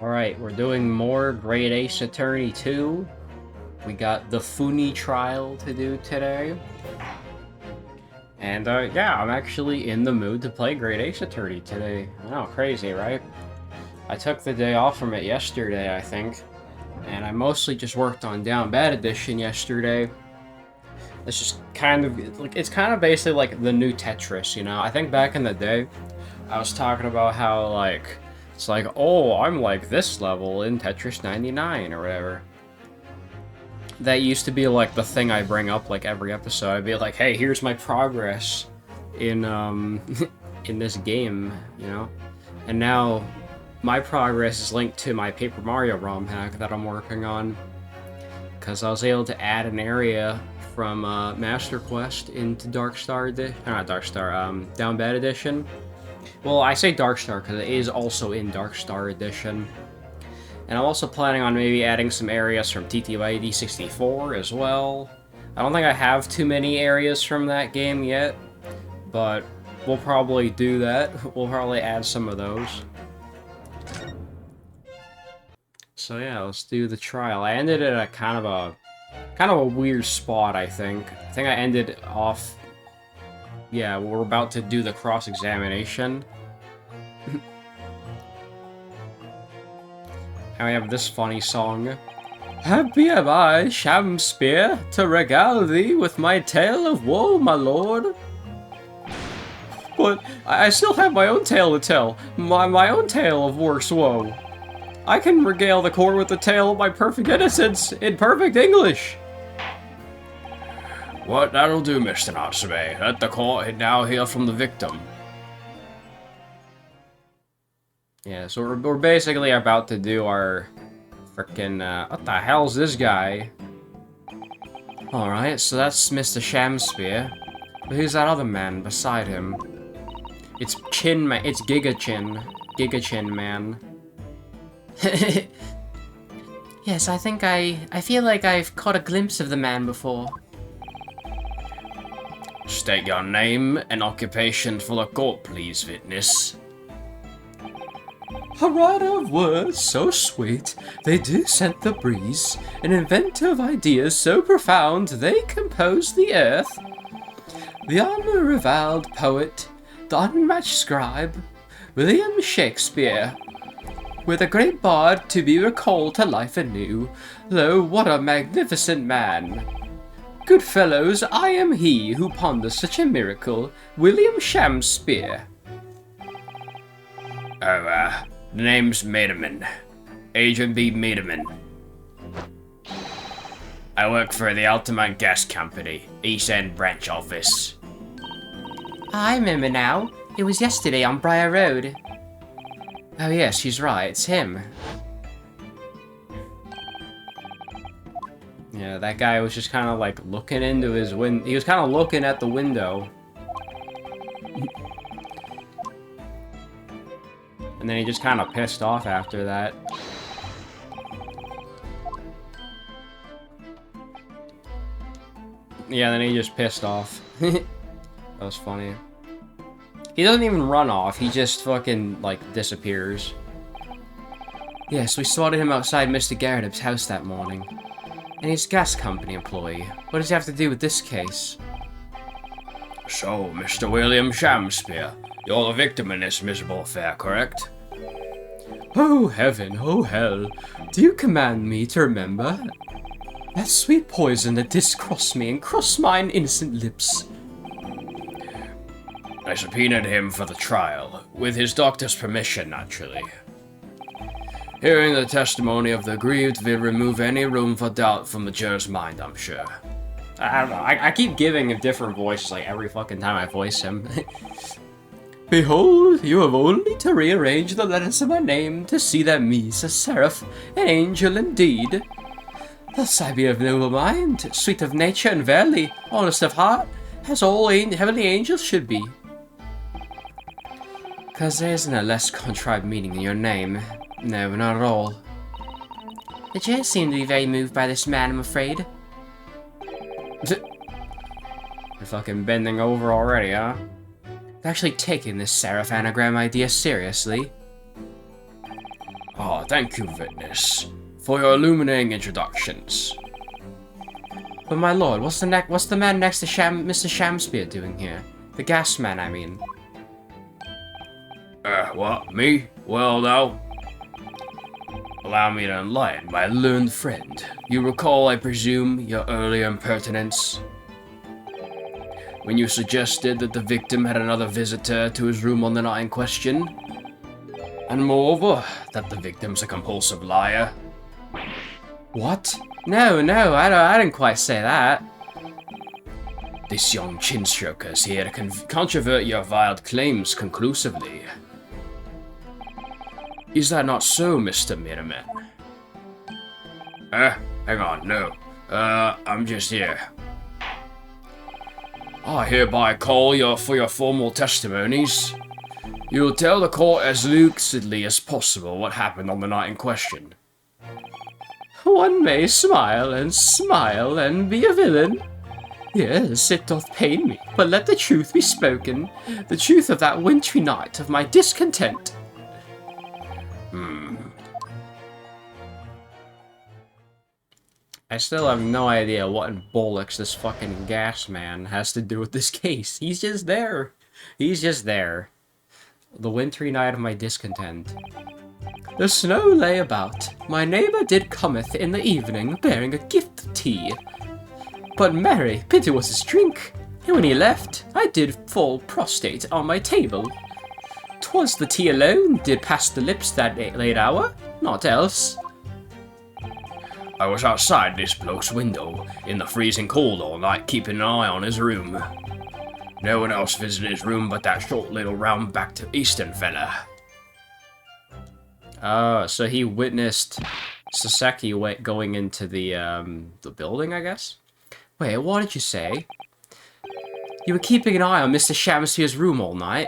Alright, we're doing more Great Ace Attorney 2. We got the Funi trial to do today. And, yeah, I'm actually in the mood to play Great Ace Attorney today. Oh, crazy, right? I took the day off from it yesterday, I think. And I mostly just worked on Down Bad Edition yesterday. It's just kind of, like, it's kind of basically like the new Tetris, you know? I think back in the day, I was talking about how, like, it's like, oh, I'm like this level in Tetris 99 or whatever. That used to be like the thing I bring up like every episode. I'd be like, hey, here's my progress in in this game, you know? And now my progress is linked to my Paper Mario ROM hack that I'm working on. Because I was able to add an area from Master Quest into Darkstar Edition, not Darkstar, Down Bad Edition. Well, I say Darkstar because it is also in Darkstar Edition. And I'm also planning on maybe adding some areas from TTYD 64 as well. I don't think I have too many areas from that game yet, but we'll probably do that. We'll probably add some of those. So yeah, let's do the trial. I ended at a kind of a weird spot, I think. I think I ended off... Yeah, we're about to do the cross-examination. And we have this funny song. Happy am I, Shamspeare, to regale thee with my tale of woe, my lord. But I still have my own tale to tell. My own tale of worse woe. I can regale the court with the tale of my perfect innocence in perfect English. What, that'll do, Mr. Natsume. Let the court now hear from the victim. Yeah, so we're basically about to do our frickin' what the hell's this guy? Alright, so that's Mr. Shamspeare. But who's that other man beside him? It's Chin Man, it's Giga Chin Man. Yes, I feel like I've caught a glimpse of the man before. State your name and occupation for the court, please, witness. A writer of words so sweet, they do scent the breeze, an inventor of ideas so profound, they compose the earth. The unreviled poet, the unmatched scribe, William Shakespeare, with a great bard to be recalled to life anew. Lo, what a magnificent man! Good fellows, I am he who ponders such a miracle, William Shamspeare. Oh, the name's Materman. Agent B. Materman. I work for the Altamont Gas Company, East End branch office. I remember now. It was yesterday on Briar Road. Oh yes, she's right, it's him. Yeah, that guy was just kind of like looking into his window. He was kind of looking at the window. And then he just kind of pissed off after that. Yeah, then he just pissed off. That was funny. He doesn't even run off, he just fucking, like, disappears. Yes, we spotted him outside Mr. Garrett's house that morning. And he's a gas company employee. What does he have to do with this case? So, Mr. William Shamspeare, you're the victim in this miserable affair, correct? Oh heaven, oh hell, do you command me to remember that sweet poison that did cross me and cross mine innocent lips? I subpoenaed him for the trial, with his doctor's permission, naturally. Hearing the testimony of the aggrieved will remove any room for doubt from the juror's mind, I'm sure. I don't know, I keep giving him different voices like every fucking time I voice him. Behold, you have only to rearrange the letters of my name to see that me's a seraph, an angel indeed. Thus I be of noble mind, sweet of nature, and verily honest of heart, as all heavenly angels should be. 'Cause there isn't a less contrived meaning in your name. No, not at all. The jurors seem to be very moved by this man, I'm afraid. You're fucking bending over already, huh? Actually taking this seraph anagram idea seriously. Oh, thank you, witness, for your illuminating introductions. But my lord, what's the man next to Mr. Shamspeare doing here? The gas man, I mean. What, me? Well, now, allow me to enlighten my learned friend. You recall, I presume, your earlier impertinence? When you suggested that the victim had another visitor to his room on the night in question? And moreover, that the victim's a compulsive liar? What? No, I didn't quite say that. This young chin-stroker's here to controvert your vile claims conclusively. Is that not so, Mr. Mirrorman? Hang on, no. I'm just here. I hereby call for your formal testimonies. You'll tell the court as lucidly as possible what happened on the night in question. One may smile and be a villain. Yes, it doth pain me, but let the truth be spoken, the truth of that wintry night of my discontent. I still have no idea what in bollocks this fucking gas man has to do with this case. He's just there. He's just there. The wintry night of my discontent. The snow lay about. My neighbour did cometh in the evening, bearing a gift of tea. But marry, pity was his drink, and when he left, I did fall prostrate on my table. 'Twas the tea alone did pass the lips that late hour, not else. I was outside this bloke's window in the freezing cold all night, keeping an eye on his room. No one else visited his room but that short little round-backed Eastern fella. Oh, so he witnessed Saseki going into the building, I guess? Wait, what did you say? You were keeping an eye on Mr. Shamspeare's room all night?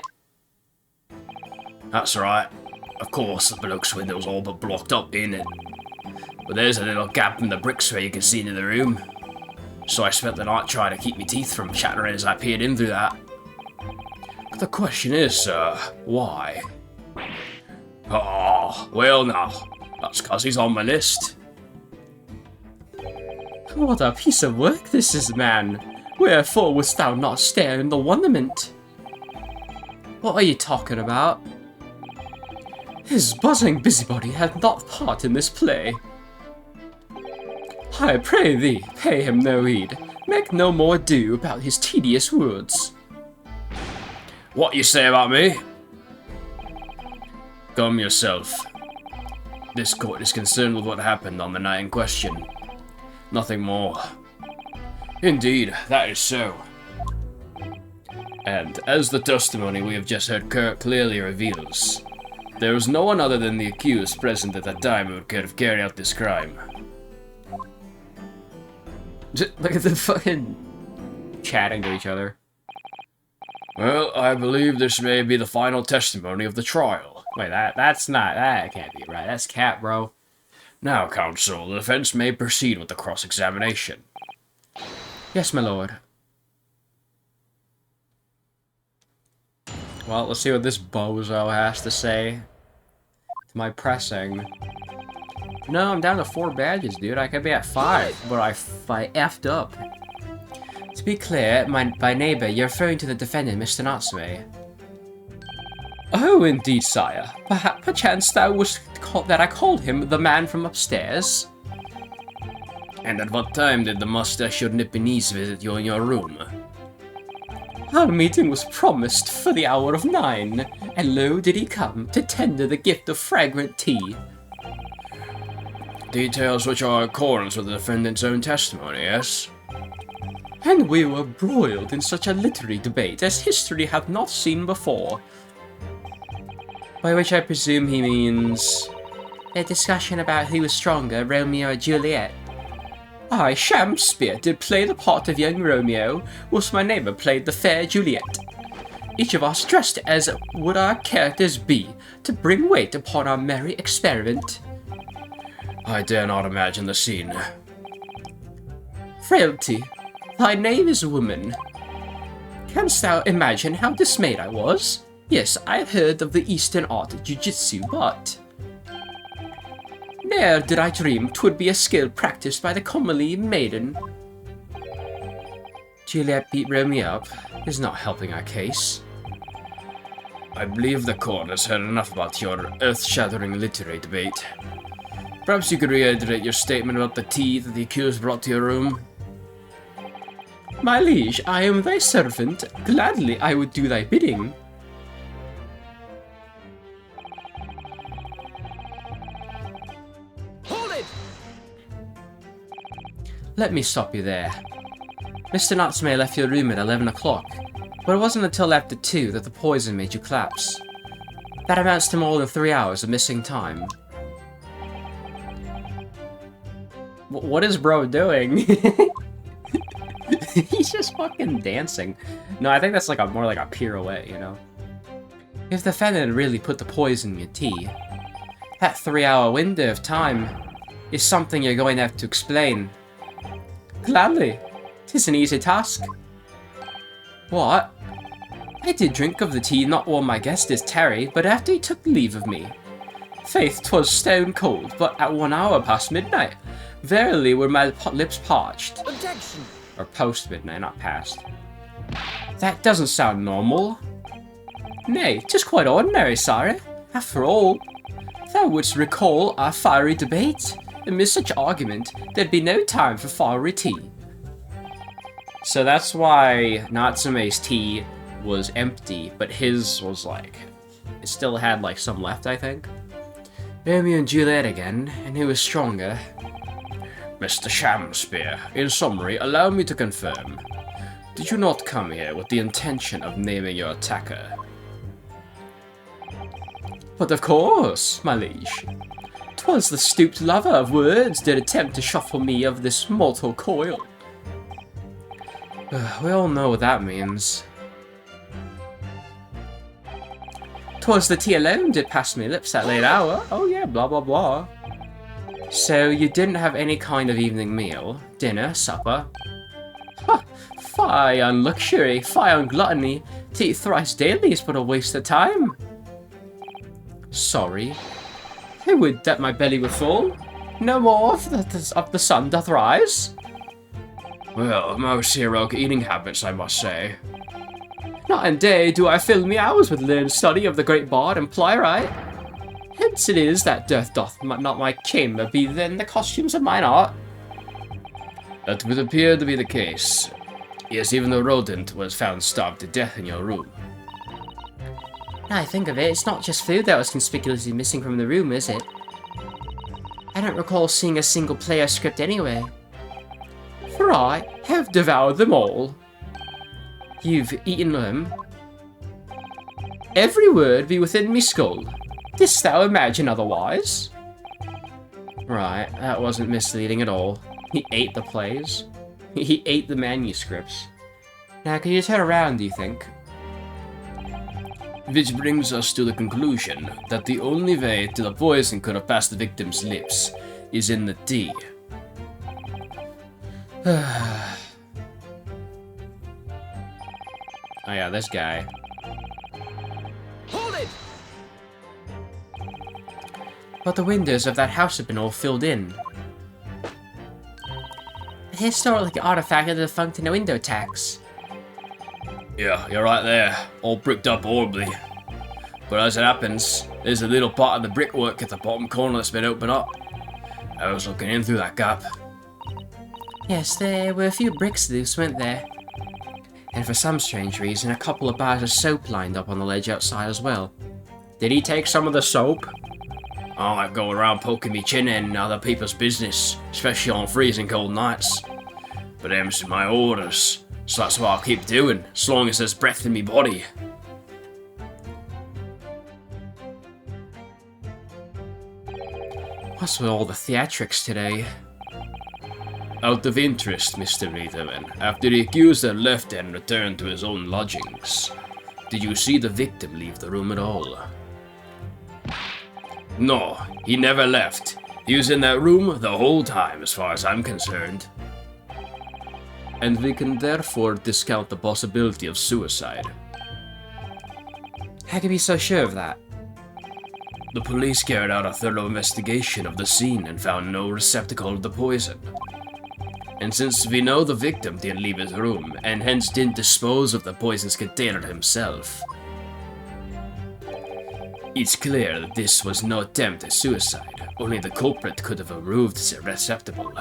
That's right. Of course, the bloke's window's all but blocked up, ain't it? But there's a little gap in the bricks where you can see into the room. So I spent the night trying to keep my teeth from chattering as I peered in through that. But the question is, sir, why? Oh, well now, that's 'cause he's on my list. What a piece of work this is, man. Wherefore wouldst thou not stare in the wonderment? What are you talking about? His buzzing busybody hath not part in this play. I pray thee, pay him no heed. Make no more ado about his tedious words. What you say about me? Calm yourself. This court is concerned with what happened on the night in question. Nothing more. Indeed, that is so. And as the testimony we have just heard clearly reveals, there was no one other than the accused present at that time who could have carried out this crime. Look at the fucking chatting to each other. Well, I believe this may be the final testimony of the trial. Wait, that can't be right. That's cap, bro. Now, counsel, the defense may proceed with the cross-examination. Yes, my lord. Well, let's see what this bozo has to say to my pressing. No, I'm down to 4 badges, dude. I could be at 5, but I effed up. To be clear, by neighbor, you're referring to the defendant, Mr. Natsume. Oh, indeed, sire. Perchance thou wouldst that I called him the man from upstairs? And at what time did the mustache your Nipponese visit you in your room? Our meeting was promised for the hour of 9, and lo did he come to tender the gift of fragrant tea. Details which are in accordance with the defendant's own testimony, yes? And we were broiled in such a literary debate as history hath not seen before. By which I presume he means a discussion about who was stronger, Romeo or Juliet. I, Shamspeare, did play the part of young Romeo, whilst my neighbour played the fair Juliet. Each of us dressed as would our characters be, to bring weight upon our merry experiment. I dare not imagine the scene. Frailty, thy name is woman. Canst thou imagine how dismayed I was? Yes, I have heard of the Eastern art, jujitsu, but... Ne'er did I dream 'twould be a skill practiced by the comely maiden. Juliet beat Romeo up is not helping our case. I believe the court has heard enough about your earth-shattering literary debate. Perhaps you could reiterate your statement about the tea that the accused brought to your room? My liege, I am thy servant. Gladly I would do thy bidding. Hold it! Let me stop you there. Mr. Natsume left your room at 11 o'clock, but it wasn't until after 2 that the poison made you collapse. That amounts to more than 3 hours of missing time. What is bro doing? He's just fucking dancing. No, I think that's like more like a pirouette, you know? If the defendant really put the poison in your tea, that 3-hour window of time is something you're going to have to explain. Gladly. 'Tis an easy task. What? I did drink of the tea not while my guest is tarry, but after he took leave of me. Faith, 'twas stone cold, but at 1 hour past midnight. Verily were my lips parched. Objection! Or post midnight, not past. That doesn't sound normal. Nay, 'tis quite ordinary, sire. After all, thou wouldst recall our fiery debate. Amidst such argument, there'd be no time for fiery tea. So that's why Natsume's tea was empty, but his was like, it still had like some left, I think. Romeo and Juliet again, and who was stronger? Mr. Shamspeare, in summary, allow me to confirm. Did you not come here with the intention of naming your attacker? But of course, my liege. 'Twas the stooped lover of words did attempt to shuffle me of this mortal coil. We all know what that means. 'Twas the tea alone did pass me lips that late hour. Oh yeah, blah blah blah. So you didn't have any kind of evening meal, dinner, supper? Ha! Fie on luxury, fie on gluttony. To eat thrice daily is but a waste of time. Sorry. I would that my belly were full. No more of the sun doth rise. Well, most heroic eating habits, I must say. Not in day do I fill me hours with learned study of the great bard and playwright. Hence it is that death doth not my chamber be then the costumes of mine art. That would appear to be the case. Yes, even the rodent was found starved to death in your room. Now I think of it, it's not just food that was conspicuously missing from the room, is it? I don't recall seeing a single player script anyway. For I have devoured them all. You've eaten them. Every word be within me skull. Didst thou imagine otherwise? Right, that wasn't misleading at all. He ate the plays. He ate the manuscripts. Now, can you turn around, do you think? Which brings us to the conclusion that the only way the poison could have passed the victim's lips is in the tea. Oh yeah, this guy. Hold it! But the windows of that house have been all filled in. A historic artifact of the defunct in a window tax. Yeah, you're right there. All bricked up horribly. But as it happens, there's a little part of the brickwork at the bottom corner that's been opened up. I was looking in through that gap. Yes, there were a few bricks loose, weren't there? And for some strange reason, a couple of bars of soap lined up on the ledge outside as well. Did he take some of the soap? I like going around poking me chin in other people's business, especially on freezing cold nights. But them's my orders, so that's what I'll keep doing, as long as there's breath in me body. What's with all the theatrics today? Out of interest, Mr. Reitherman, after the accuser left and returned to his own lodgings, did you see the victim leave the room at all? No, he never left. He was in that room the whole time, as far as I'm concerned. And we can therefore discount the possibility of suicide. How can you be so sure of that? The police carried out a thorough investigation of the scene and found no receptacle of the poison. And since we know the victim didn't leave his room, and hence didn't dispose of the poison's container himself, it's clear that this was no attempt at suicide. Only the culprit could have removed the receptacle.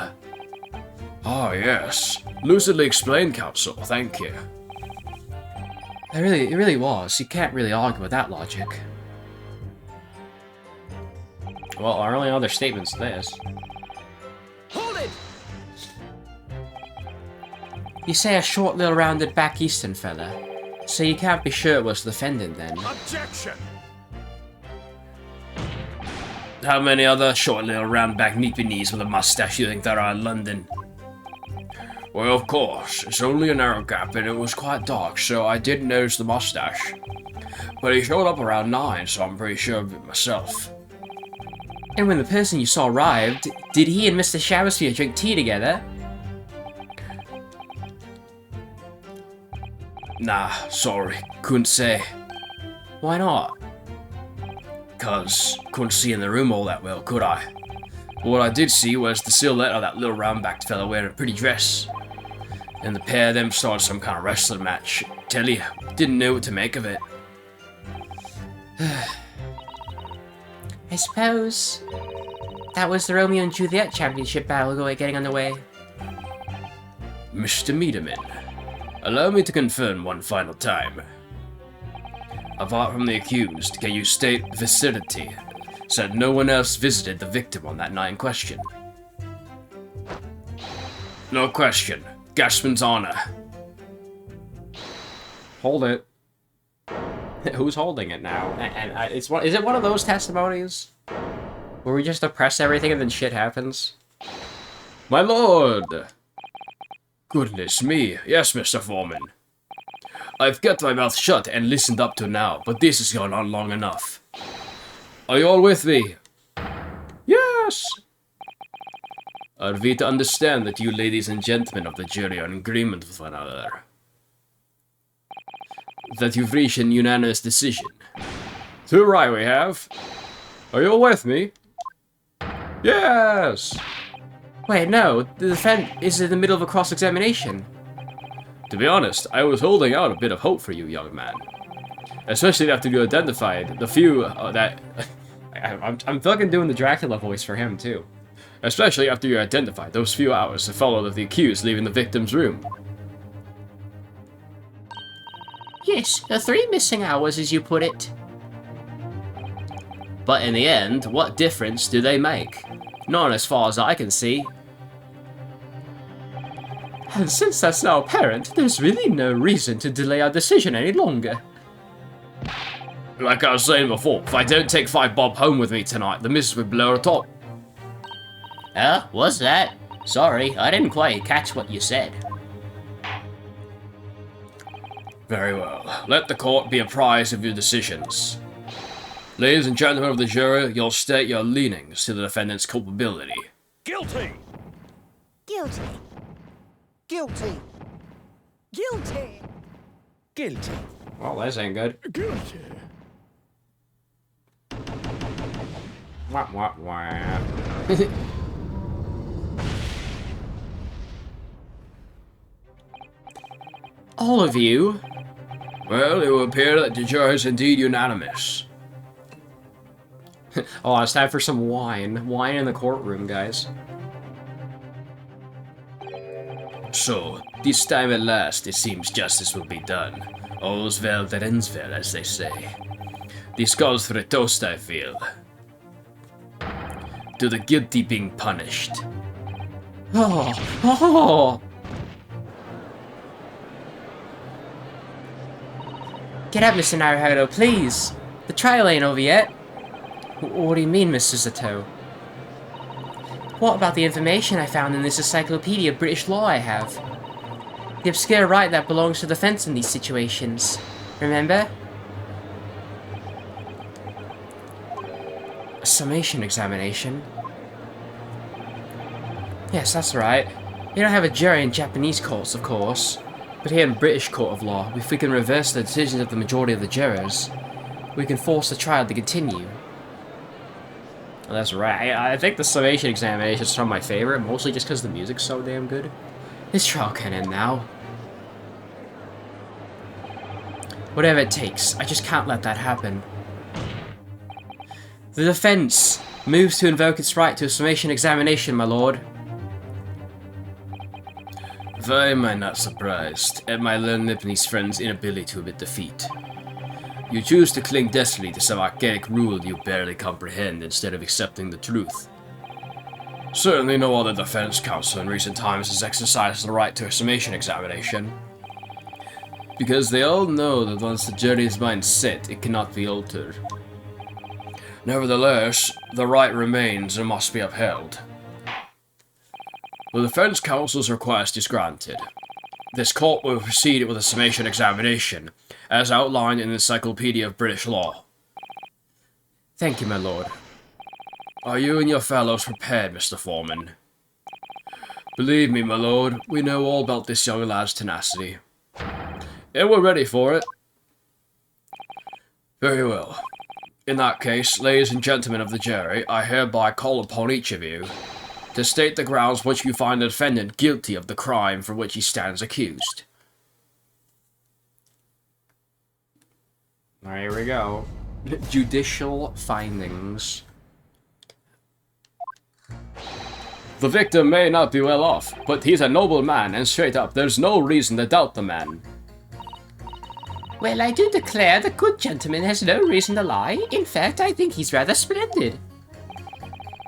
Ah, yes. Lucidly explained, Counsel. Thank you. It really was. You can't really argue with that logic. Well, our only other statement's this. Hold it! You say a short little rounded back eastern fella, so you can't be sure it was the defendant then. Objection! How many other short little round back meat-beanies with a mustache you think there are in London? Well, of course, it's only a narrow gap and it was quite dark, so I didn't notice the mustache. But he showed up around 9, so I'm pretty sure of it myself. And when the person you saw arrived, did he and Mr. Shamspeare drink tea together? Nah, sorry, couldn't say. Why not? 'Cause couldn't see in the room all that well, could I? But what I did see was the silhouette of that little round-backed fella wearing a pretty dress. And the pair of them started some kind of wrestling match. Tell you, didn't know what to make of it. I suppose that was the Romeo and Juliet championship battle getting underway. Mr. Meaderman, allow me to confirm one final time. Apart from the accused, can you state vicinity, so that no one else visited the victim on that night in question? No question. Gaspman's honor. Hold it. Who's holding it now? Is it one of those testimonies where we just oppress everything and then shit happens? My lord! Goodness me. Yes, Mr. Foreman. I've kept my mouth shut and listened up to now, but this has gone on long enough. Are you all with me? Yes! Are we to understand that you ladies and gentlemen of the jury are in agreement with one another? That you've reached an unanimous decision? Too right we have. Are you all with me? Yes! Wait, no, the defendant is in the middle of a cross-examination. To be honest, I was holding out a bit of hope for you, young man. Especially after you identified the few that... I'm fucking doing the Dracula voice for him, too. Especially after you identified those few hours that followed of the accused leaving the victim's room. Yes, the 3 missing hours, as you put it. But in the end, what difference do they make? None as far as I can see. And since that's now apparent, there's really no reason to delay our decision any longer. Like I was saying before, if I don't take 5 bob home with me tonight, the missus will blow her top. What's that? Sorry, I didn't quite catch what you said. Very well. Let the court be apprised of your decisions. Ladies and gentlemen of the jury, you'll state your leanings to the defendant's culpability. Guilty! Guilty. Guilty. Guilty. Guilty. Well, this ain't good. Guilty. Wah, wah, wah. All of you? Well, it will appear that the jury is indeed unanimous. Oh, it's time for some wine. Wine in the courtroom, guys. So, this time at last, it seems justice will be done. All's well that ends well, as they say. This calls for a toast, I feel. To the guilty being punished. Oh, oh! Get up, Mr. Naruhodo, please. The trial ain't over yet. What do you mean, Mr. Zato? What about the information I found in this encyclopedia of British law I have? The obscure right that belongs to the defense in these situations. Remember? A summation examination? Yes, that's right. You don't have a jury in Japanese courts, of course. But here in British court of law, if we can reverse the decisions of the majority of the jurors, we can force the trial to continue. That's right. I think the summation examination is some of my favorite, mostly just because the music's so damn good. This trial can end now. Whatever it takes, I just can't let that happen. The defense moves to invoke its right to a summation examination, my lord. Why am I not surprised at my learned Nipponese friend's inability to admit defeat? You choose to cling desperately to some archaic rule you barely comprehend instead of accepting the truth. Certainly no other defense counsel in recent times has exercised the right to a summation examination. Because they all know that once the jury's mind set, it cannot be altered. Nevertheless, the right remains and must be upheld. The defense counsel's request is granted. This court will proceed with a summation examination, as outlined in the Encyclopedia of British Law. Thank you, my lord. Are you and your fellows prepared, Mr. Foreman? Believe me, my lord, we know all about this young lad's tenacity. And we're ready for it. Very well. In that case, ladies and gentlemen of the jury, I hereby call upon each of you to state the grounds which you find the defendant guilty of the crime for which he stands accused. Alright, here we go. Judicial findings. The victim may not be well off, but he's a noble man, and straight up, there's no reason to doubt the man. Well, I do declare the good gentleman has no reason to lie. In fact, I think he's rather splendid.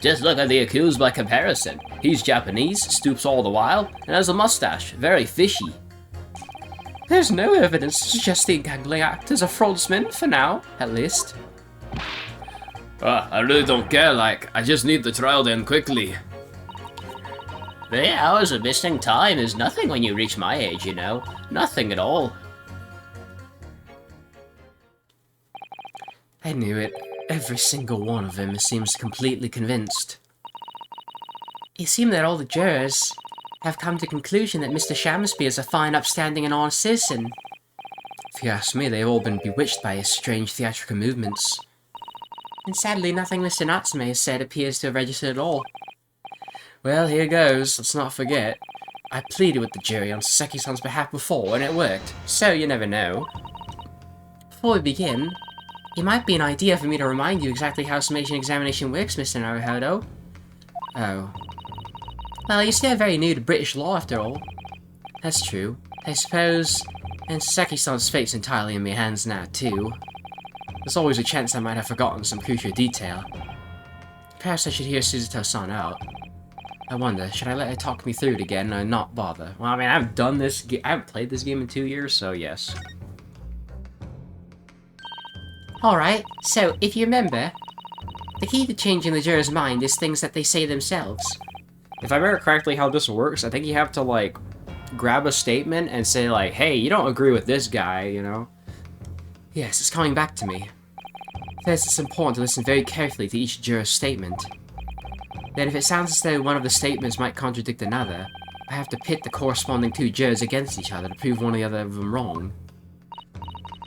Just look at the accused by comparison. He's Japanese, stoops all the while, and has a mustache, very fishy. There's no evidence to suggest the gangling act is a fraudster, for now, at least. I really don't care, I just need the trial to end quickly. 3 hours of missing time is nothing when you reach my age, you know. Nothing at all. I knew it. Every single one of them seems completely convinced. It seemed that all the jurors have come to the conclusion that Mr. Shamspeare is a fine, upstanding, and honest citizen. If you ask me, they've all been bewitched by his strange theatrical movements. And sadly, nothing Mr. Natsume has said appears to have registered at all. Well, here goes. Let's not forget. I pleaded with the jury on Saseki-san's behalf before, and it worked. So you never know. Before we begin, it might be an idea for me to remind you exactly how summation examination works, Mr. Naruhodo. Oh. Well, you're still very new to British law, after all. That's true. I suppose... And Saseki-san's fate's entirely in my hands now, too. There's always a chance I might have forgotten some crucial detail. Perhaps I should hear Suzuto-san out. I wonder, should I let her talk me through it again or not bother? Well, I mean, I haven't played this game in 2 years, so yes. Alright, so, if you remember, the key to changing the juror's mind is things that they say themselves. If I remember correctly how this works, I think you have to, like, grab a statement and say, like, hey, you don't agree with this guy, you know? Yes, it's coming back to me. First, it's important to listen very carefully to each juror's statement. Then, if it sounds as though one of the statements might contradict another, I have to pit the corresponding 2 jurors against each other to prove one or the other of them wrong.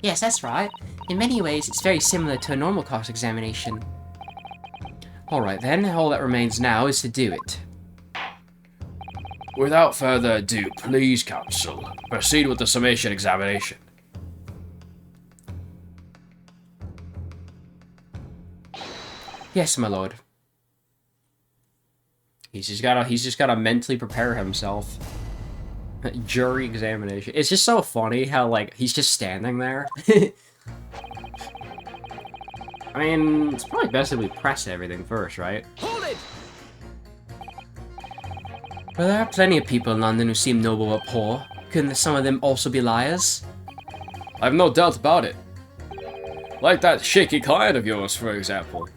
Yes, that's right. In many ways, it's very similar to a normal cross-examination. Alright then, all that remains now is to do it. Without further ado, please, counsel, proceed with the summation examination. Yes, my lord. He's just gotta mentally prepare himself. Jury examination. It's just so funny how, like, he's just standing there. I mean, it's probably best if we press everything first, right? Hold it! Well, there are plenty of people in London who seem noble but poor. Couldn't some of them also be liars? I've no doubt about it. Like that shaky client of yours, for example.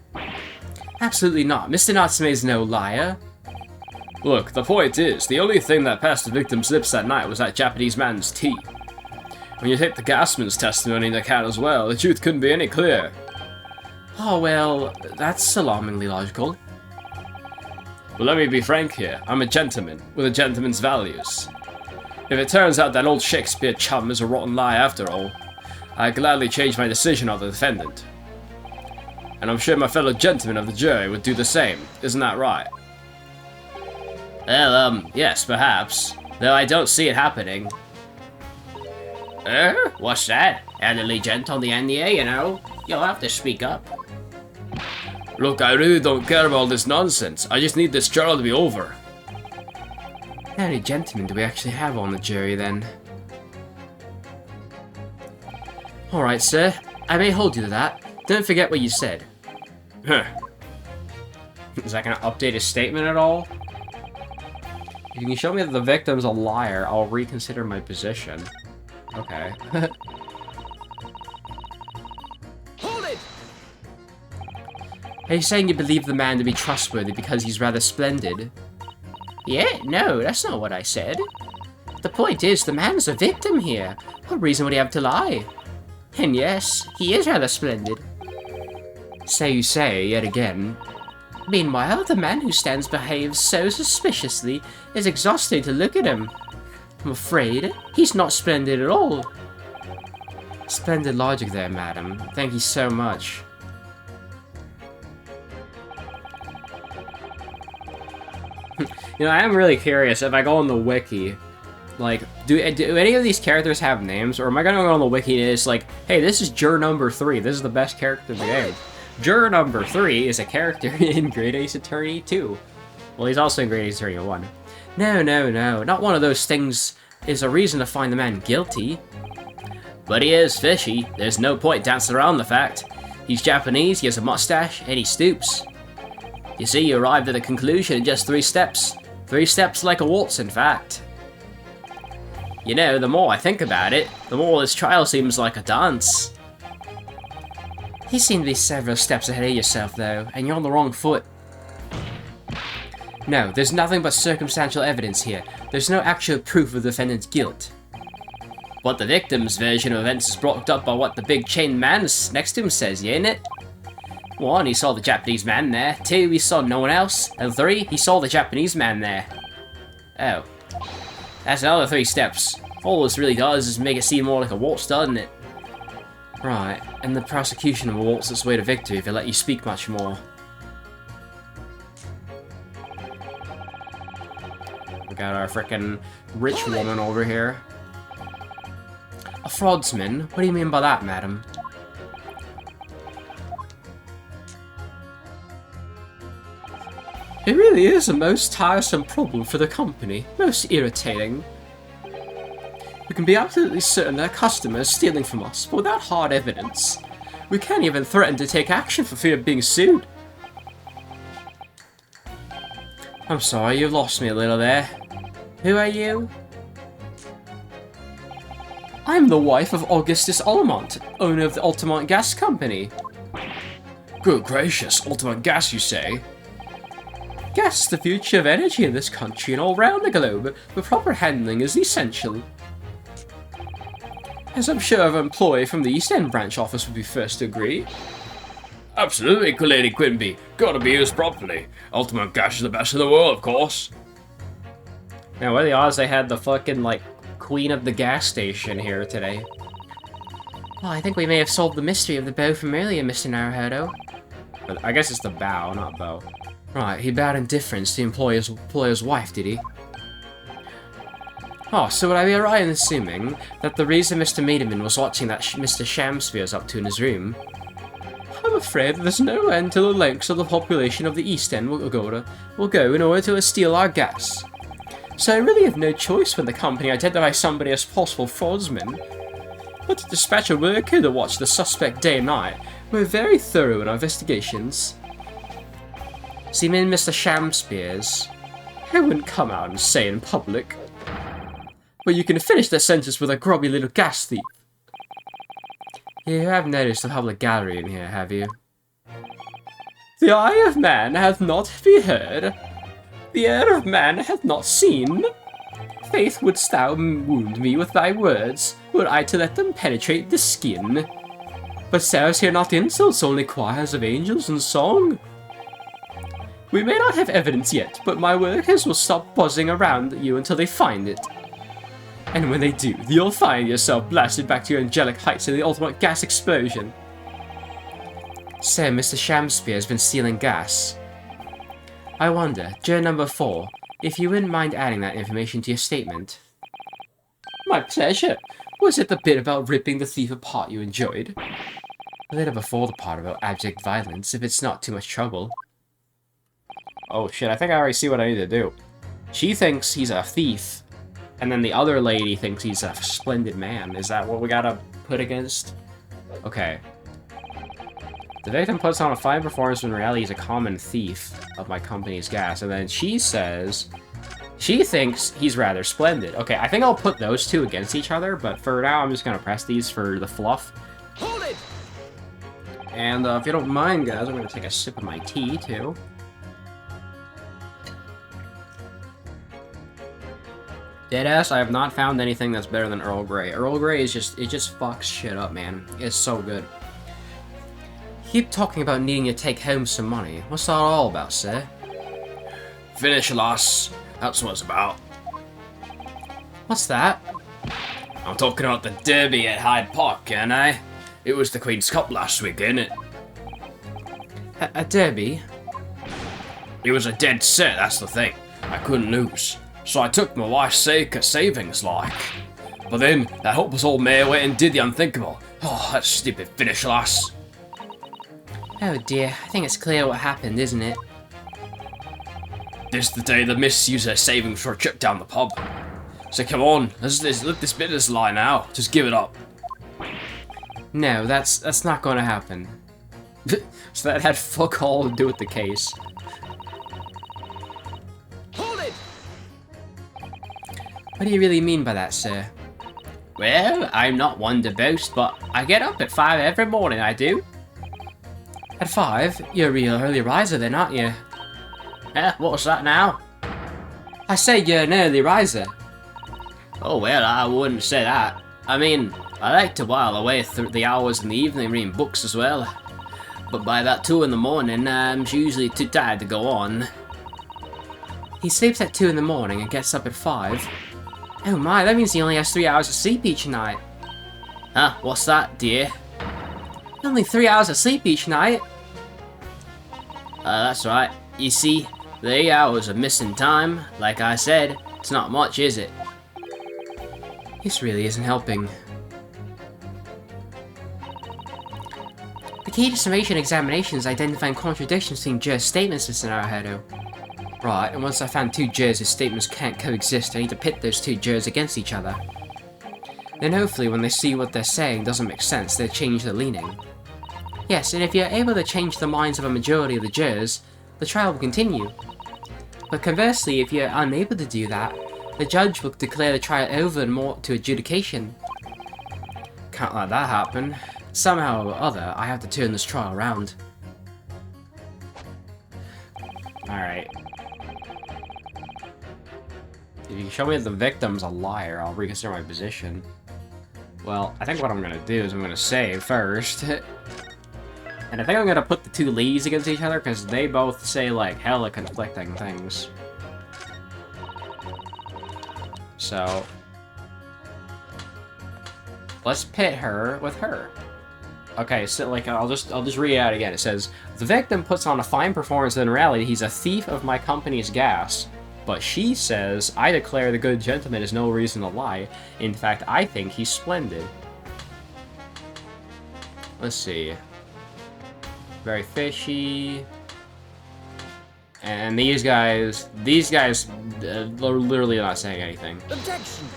Absolutely not. Mr. Natsume is no liar. Look, the point is, the only thing that passed the victim's lips that night was that Japanese man's tea. When you take the gasman's testimony into account as well, the truth couldn't be any clearer. Oh, well, that's alarmingly logical. But let me be frank here, I'm a gentleman, with a gentleman's values. If it turns out that old Shakespeare chum is a rotten lie after all, I gladly change my decision on the defendant. And I'm sure my fellow gentlemen of the jury would do the same. Isn't that right? Well, yes, perhaps. Though I don't see it happening. What's that? Elderly gent on the end here, you know? You'll have to speak up. Look, I really don't care about all this nonsense. I just need this trial to be over. How many gentlemen do we actually have on the jury, then? Alright, sir. I may hold you to that. Don't forget what you said. Huh. Is that gonna update his statement at all? If you can show me that the victim's a liar, I'll reconsider my position. Okay. Hold it! Are you saying you believe the man to be trustworthy because he's rather splendid? Yeah, no, that's not what I said. The point is, the man's a victim here. What reason would he have to lie? And yes, he is rather splendid. So you say, yet again. Meanwhile, the man who stands behaves so suspiciously is exhausting to look at him. I'm afraid he's not splendid at all. Splendid logic there, madam. Thank you so much. You know, I am really curious if I go on the wiki, like, do any of these characters have names, or am I gonna go on the wiki and it's like, hey, this is juror number 3, this is the best character in the game. Juror number 3 is a character in Great Ace Attorney 2. Well, he's also in Great Ace Attorney 1. No, no, no, not one of those things is a reason to find the man guilty. But he is fishy. There's no point dancing around the fact. He's Japanese, he has a mustache, and he stoops. You see, you arrived at a conclusion in just 3 steps. 3 steps like a waltz, in fact. You know, the more I think about it, the more this trial seems like a dance. You seem to be several steps ahead of yourself, though, and you're on the wrong foot. No, there's nothing but circumstantial evidence here. There's no actual proof of the defendant's guilt. But the victim's version of events is backed up by what the big chained man next to him says, ain't it? 1, he saw the Japanese man there. 2, he saw no one else. And 3, he saw the Japanese man there. Oh. That's another 3 steps. All this really does is make it seem more like a waltz, doesn't it? Right, and the prosecution will waltz its way to victory if they let you speak much more. We got our frickin' rich woman over here. A fraudsman? What do you mean by that, madam? It really is a most tiresome problem for the company. Most irritating. We can be absolutely certain that a customer is stealing from us, but without hard evidence. We can't even threaten to take action for fear of being sued. I'm sorry, you lost me a little there. Who are you? I'm the wife of Augustus Almont, owner of the Altamont Gas Company. Good gracious, ultimate gas, you say? Gas is the future of energy in this country and all round the globe, but proper handling is essential. As I'm sure an employee from the East End branch office would be first to agree. Absolutely, Lady Quimby. Gotta be used properly. Ultimate gas is the best in the world, of course. Now, what are the odds they had the fucking, like, queen of the gas station here today? Well, I think we may have solved the mystery of the bow from earlier, Mr. Naruhodo. I guess it's the bow, not bow. Right, he bowed in deference to the employer's wife, did he? Oh, so would I be right in assuming that the reason Mr. Meaderman was watching that Mr. Shamspeare's up to in his room? I'm afraid that there's no end to the lengths of the population of the East End will go in order to steal our gas. So I really have no choice when the company identifies somebody as possible fraudsman. But to dispatch a worker to watch the suspect day and night, we're very thorough in our investigations. See, me and Mr. Shamspeare's, I wouldn't come out and say in public. But you can finish that sentence with a grubby little gas thief. You have noticed the public gallery in here, have you? The eye of man hath not beheld, the ear of man hath not seen. Faith, wouldst thou wound me with thy words, were I to let them penetrate the skin? But sirs hear not insults, only choirs of angels and song. We may not have evidence yet, but my workers will stop buzzing around you until they find it. And when they do, you'll find yourself blasted back to your angelic heights in the ultimate gas explosion. So, Mr. Shamspeare has been stealing gas. I wonder, juror number 4, if you wouldn't mind adding that information to your statement. My pleasure. Was it the bit about ripping the thief apart you enjoyed? A little before the part about abject violence, if it's not too much trouble. Oh shit, I think I already see what I need to do. She thinks he's a thief, and then the other lady thinks he's a splendid man. Is that what we gotta put against? Okay. The victim puts on a fine performance when in reality he's a common thief of my company's gas, and then she says she thinks he's rather splendid. Okay, I think I'll put those two against each other, but for now I'm just gonna press these for the fluff. Hold it! And if you don't mind, guys, I'm gonna take a sip of my tea, too. Deadass, I have not found anything that's better than Earl Grey. Earl Grey is just, it just fucks shit up, man. It's so good. Keep talking about needing to take home some money. What's that all about, sir? Finish, lass. That's what it's about. What's that? I'm talking about the derby at Hyde Park, ain't I? It was the Queen's Cup last week, ain't it? A derby? It was a dead set, that's the thing. I couldn't lose. So I took my wife's savings, like. But then, that hopeless old mare went and did the unthinkable. Oh, that stupid Finish, lass. Oh dear, I think it's clear what happened, isn't it? This the day the miss used her savings for a trip down the pub. So come on, let this business lie now. Just give it up. No, that's not gonna happen. So that had fuck all to do with the case. Hold it! What do you really mean by that, sir? Well, I'm not one to boast, but I get up at 5 every morning, I do. At 5? You're a real early riser then, aren't you? What's that now? I say you're an early riser. Oh, well, I wouldn't say that. I mean, I like to while away through the hours in the evening reading books as well. But by about 2 in the morning, I'm usually too tired to go on. He sleeps at 2 in the morning and gets up at 5. Oh my, that means he only has 3 hours of sleep each night. Huh, what's that, dear? Only 3 hours of sleep each night? That's right. You see, the 8 hours of missing time, like I said, it's not much, is it? This really isn't helping. The key to summation examination is identifying contradictions between jurors' statements, Mr. Naruhodo. Right, and once I found 2 jurors whose statements can't coexist, I need to pit those 2 jurors against each other. Then hopefully when they see what they're saying doesn't make sense, they'll change their leaning. Yes, and if you're able to change the minds of a majority of the jurors, the trial will continue. But conversely, if you're unable to do that, the judge will declare the trial over and move to adjudication. Can't let that happen. Somehow or other, I have to turn this trial around. Alright. If you show me that the victim's a liar, I'll reconsider my position. Well, I think what I'm gonna do is I'm gonna save first. And I think I'm gonna put the 2 ladies against each other, because they both say, like, hella conflicting things. So... let's pit her with her. Okay, so, like, I'll just read it out again. It says, the victim puts on a fine performance, and in reality, he's a thief of my company's gas. But she says, I declare the good gentleman is no reason to lie. In fact, I think he's splendid. Let's see. Very fishy. And these guys are literally not saying anything. Objection!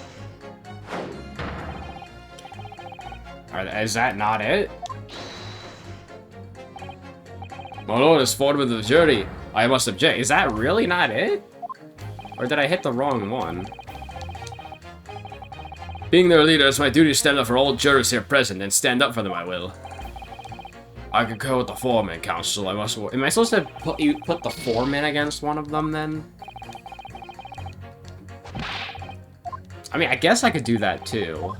Is that not it? My lord is forward with the jury. I must object. Is that really not it? Or did I hit the wrong one? Being their leader, it's my duty to stand up for all jurors here present, and stand up for them I will. I concur with the foreman, counsel. Am I supposed to put the foreman against one of them, then? I mean, I guess I could do that, too.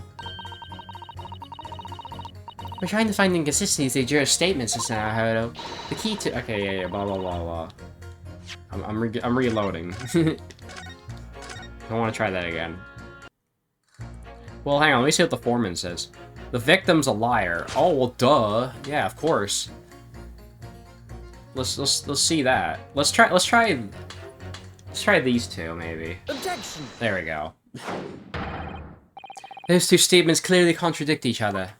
We're trying to find inconsistencies in jurors' statements, Mr. Naruhodo. The key to... okay, yeah, blah, blah, blah, blah. I'm reloading. I want to try that again. Well, hang on, let me see what the foreman says. The victim's a liar. Oh, well, duh. Yeah, of course. Let's see that. Let's try these two, maybe. Objection! There we go. Those two statements clearly contradict each other.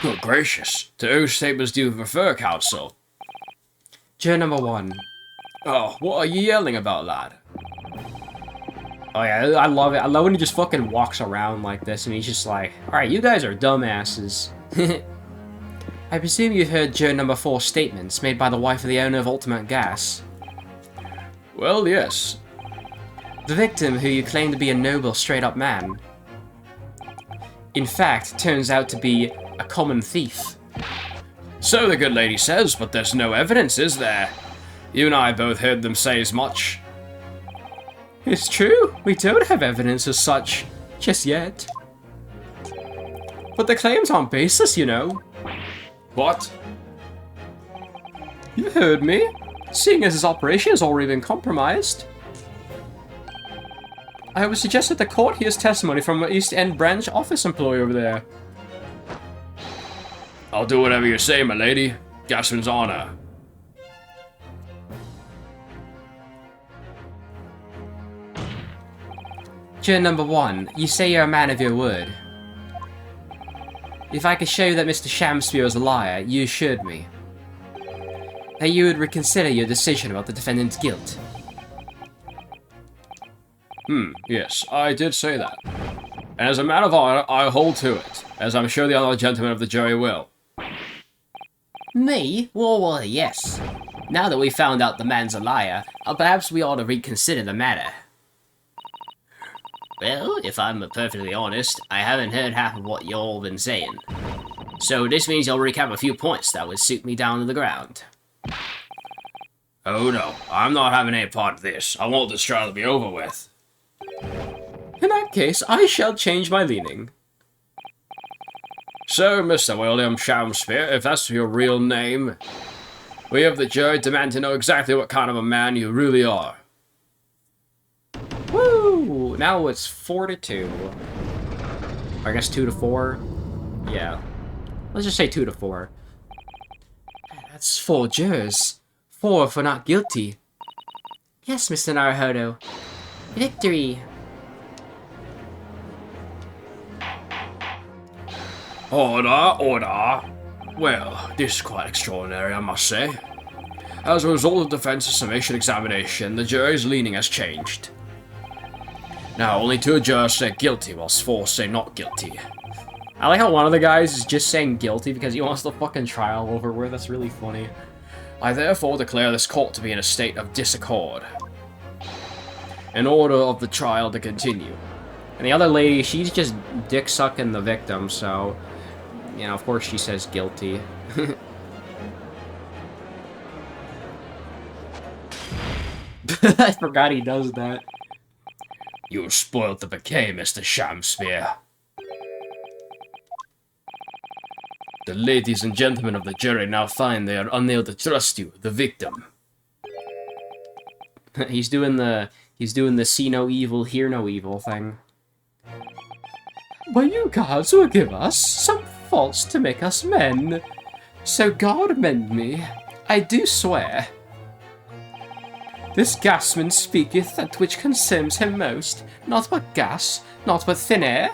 Good gracious. To whose statements do you refer, counsel? Juror number 1. Oh, what are you yelling about, lad? Oh yeah, I love it. I love when he just fucking walks around like this and he's just like, alright, you guys are dumbasses. I presume you've heard juror number 4's statements made by the wife of the owner of Ultimate Gas. Well, yes. The victim, who you claim to be a noble, straight-up man, in fact, turns out to be a common thief. So the good lady says, but there's no evidence, is there? You and I both heard them say as much. It's true, we don't have evidence as such, just yet. But the claims aren't baseless, you know. What? You heard me. Seeing as his operation has already been compromised, I would suggest that the court hears testimony from an East End branch office employee over there. I'll do whatever you say, my lady. Gasman's honor. Juror number 1, you say you're a man of your word. If I could show you that Mr. Shamspeare is a liar, you assured me that you would reconsider your decision about the defendant's guilt. Yes, I did say that. And as a man of honor, I hold to it, as I'm sure the other gentlemen of the jury will. Me? Well, yes. Now that we've found out the man's a liar, perhaps we ought to reconsider the matter. Well, if I'm perfectly honest, I haven't heard half of what you've all been saying. So this means you'll recap a few points that would suit me down to the ground. Oh no, I'm not having any part of this. I want this trial to be over with. In that case, I shall change my leaning. So, Mr. William Shamspeare, if that's your real name, we of the jury demand to know exactly what kind of a man you really are. Woo! Now it's 4-2. I guess 2-4. Yeah. Let's just say 2-4. That's 4 jurors. 4 for not guilty. Yes, Mr. Naruhodo. Victory! Order, order. Well, this is quite extraordinary, I must say. As a result of the defense's summation examination, the jury's leaning has changed. Now, only 2 jurors say guilty, whilst 4 say not guilty. I like how one of the guys is just saying guilty because he wants the fucking trial over with. That's really funny. I therefore declare this court to be in a state of disaccord, in order of the trial to continue. And the other lady, she's just dick-sucking the victim, so... You know, of course she says guilty. I forgot he does that. You spoiled the bouquet, Mr. Shamspeare. The ladies and gentlemen of the jury now find they are unable to trust you, the victim. He's doing the see no evil, hear no evil thing. But you gods will give us some faults to make us men. So God mend me, I do swear. This gasman speaketh that which concerns him most, not but gas, not but thin air.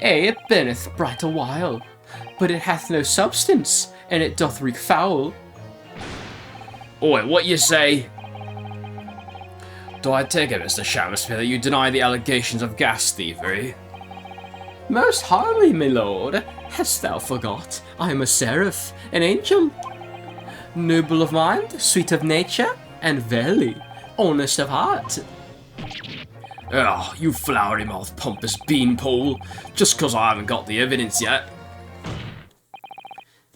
It burneth bright a while, but it hath no substance, and it doth reek foul. Oi, what you say? Do I take it, Mr. Shamspeare, that you deny the allegations of gas thievery? Most hardly, my lord. Hast thou forgot? I am a seraph, an angel. Noble of mind, sweet of nature, and verily, honest of heart. Oh, you flowery-mouthed pompous beanpole, just 'cause I haven't got the evidence yet.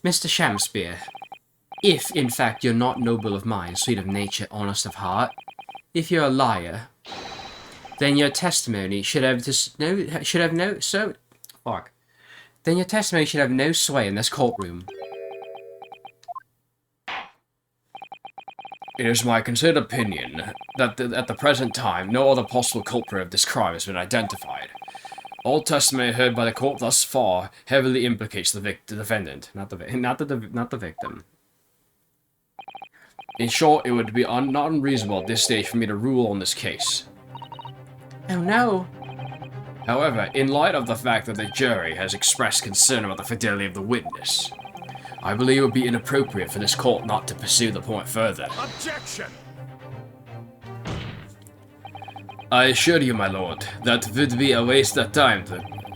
Mr. Shamspeare, if in fact you're not noble of mind, sweet of nature, honest of heart, if you're a liar, then your testimony should have no sway in this courtroom. It is my considered opinion that at the present time, no other possible culprit of this crime has been identified. All testimony heard by the court thus far heavily implicates the defendant, not the victim. In short, it would be not unreasonable at this stage for me to rule on this case. Oh no. However, in light of the fact that the jury has expressed concern about the fidelity of the witness, I believe it would be inappropriate for this court not to pursue the point further. Objection! I assure you, my lord, that would be a waste of time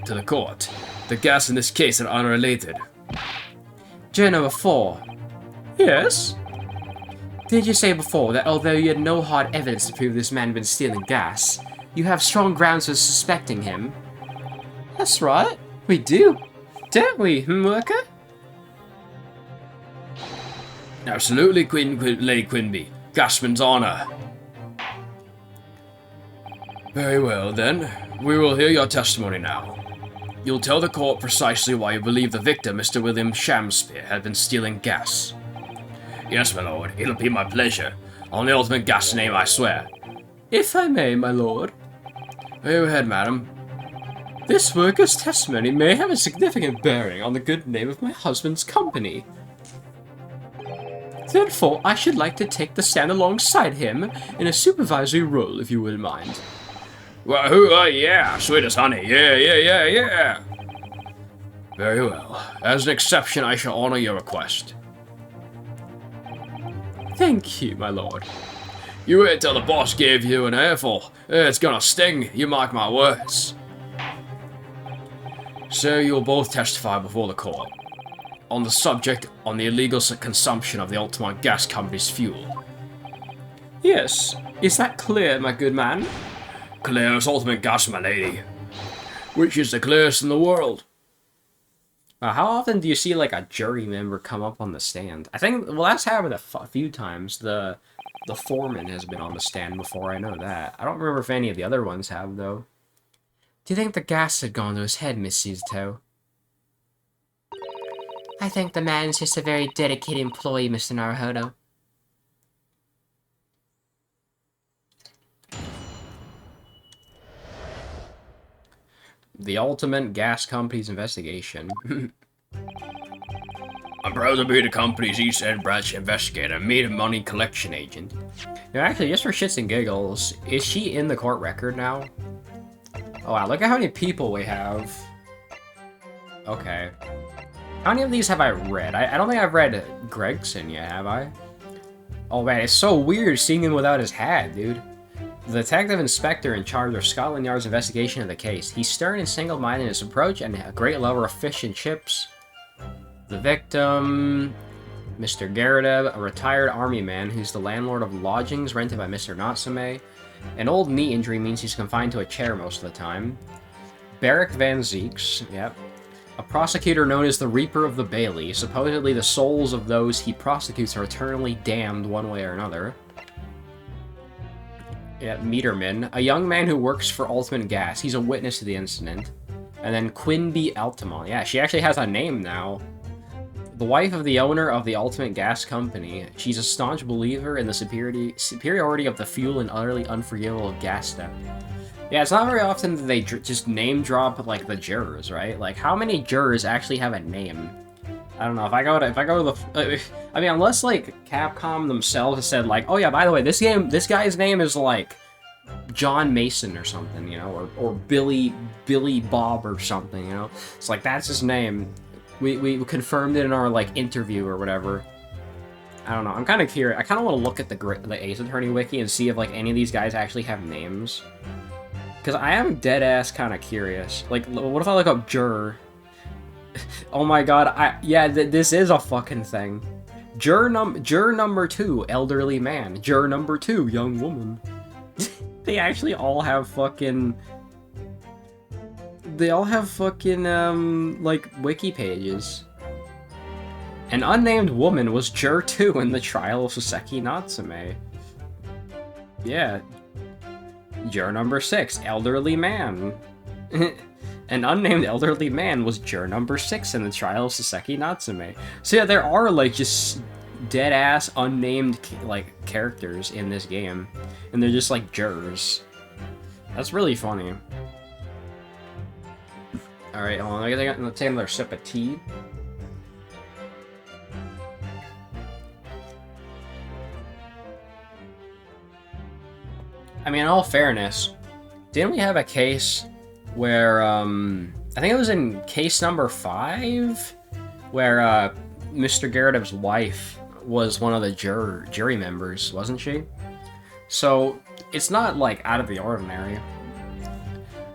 to the court. The gas in this case are unrelated. Juror number 4. Yes? Did you say before that although you had no hard evidence to prove this man had been stealing gas, you have strong grounds for suspecting him? That's right. We do. Don't we, worker? Absolutely, Lady Quinby. Gasman's honor. Very well, then. We will hear your testimony now. You'll tell the court precisely why you believe the victim, Mr. William Shamspeare, had been stealing gas. Yes, my lord. It'll be my pleasure. On the ultimate gas name, I swear. If I may, my lord. Go ahead, madam. This worker's testimony may have a significant bearing on the good name of my husband's company. Therefore, I should like to take the stand alongside him in a supervisory role, if you wouldn't mind. Wahoo, yeah, sweet as honey. Yeah. Very well. As an exception, I shall honor your request. Thank you, my lord. You wait till the boss gave you an earful. It's gonna sting, you mark my words. So you'll both testify before the court on the subject on the illegal consumption of the Altamont Gas Company's fuel. Yes. Is that clear, my good man? Clear as ultimate gas, my lady. Which is the clearest in the world. How often do you see, like, a jury member come up on the stand? I think, well, that's happened a few times. The foreman has been on the stand before, I know that. I don't remember if any of the other ones have, though. Do you think the gas had gone to his head, Miss Suzuto? I think the man's just a very dedicated employee, Mr. Naruhodo. The Ultimate Gas Company's investigation. I'm proud to be the company's East End branch investigator, meet a money collection agent. Now, actually, just for shits and giggles, is she in the court record now? Oh wow, look at how many people we have. Okay. How many of these have I read? I don't think I've read Gregson yet, have I? Oh man, it's so weird seeing him without his hat, dude. The detective inspector in charge of Scotland Yard's investigation of the case. He's stern and single-minded in his approach and a great lover of fish and chips. The victim, Mr. Garadeb, a retired army man who's the landlord of lodgings rented by Mr. Natsume. An old knee injury means he's confined to a chair most of the time. Barrick Van Zeeks, yep. A prosecutor known as the Reaper of the Bailey. Supposedly the souls of those he prosecutes are eternally damned one way or another. Yeah, Meterman, a young man who works for Ultimate Gas. He's a witness to the incident. And then Quinby Altamont. Yeah, she actually has a name now. The wife of the owner of the Ultimate Gas Company. She's a staunch believer in the superiority of the fuel and utterly unforgivable gas theft. Yeah, it's not very often that they just name drop, like, the jurors, right? Like, how many jurors actually have a name? I don't know, if I go to the... I mean, unless, like, Capcom themselves have said, like, oh yeah, by the way, this guy's name is, like, John Mason or something, you know, or Billy Bob or something, you know? It's like, that's his name. We confirmed it in our, like, interview or whatever. I don't know, I'm kind of curious. I kind of want to look at the Ace Attorney wiki and see if, like, any of these guys actually have names. Because I am dead-ass kind of curious. Like, what if I look up juror? Oh my god, yeah, this is a fucking thing. Juror number 2, elderly man. Juror number 2, young woman. They actually all have fucking... They all have fucking, like, wiki pages. An unnamed woman was juror 2 in the trial of Soseki Natsume. Yeah. Juror number 6, elderly man. An unnamed elderly man was juror number 6 in the trial of Soseki Natsume. So yeah, there are, like, just dead-ass, unnamed, like, characters in this game. And they're just, like, jurors. That's really funny. Alright, hold on, let's take another sip of tea. I mean, in all fairness, didn't we have a case where, I think it was in case number 5, where, Mr. Garrett's wife was one of the jury members, wasn't she? So, it's not, like, out of the ordinary.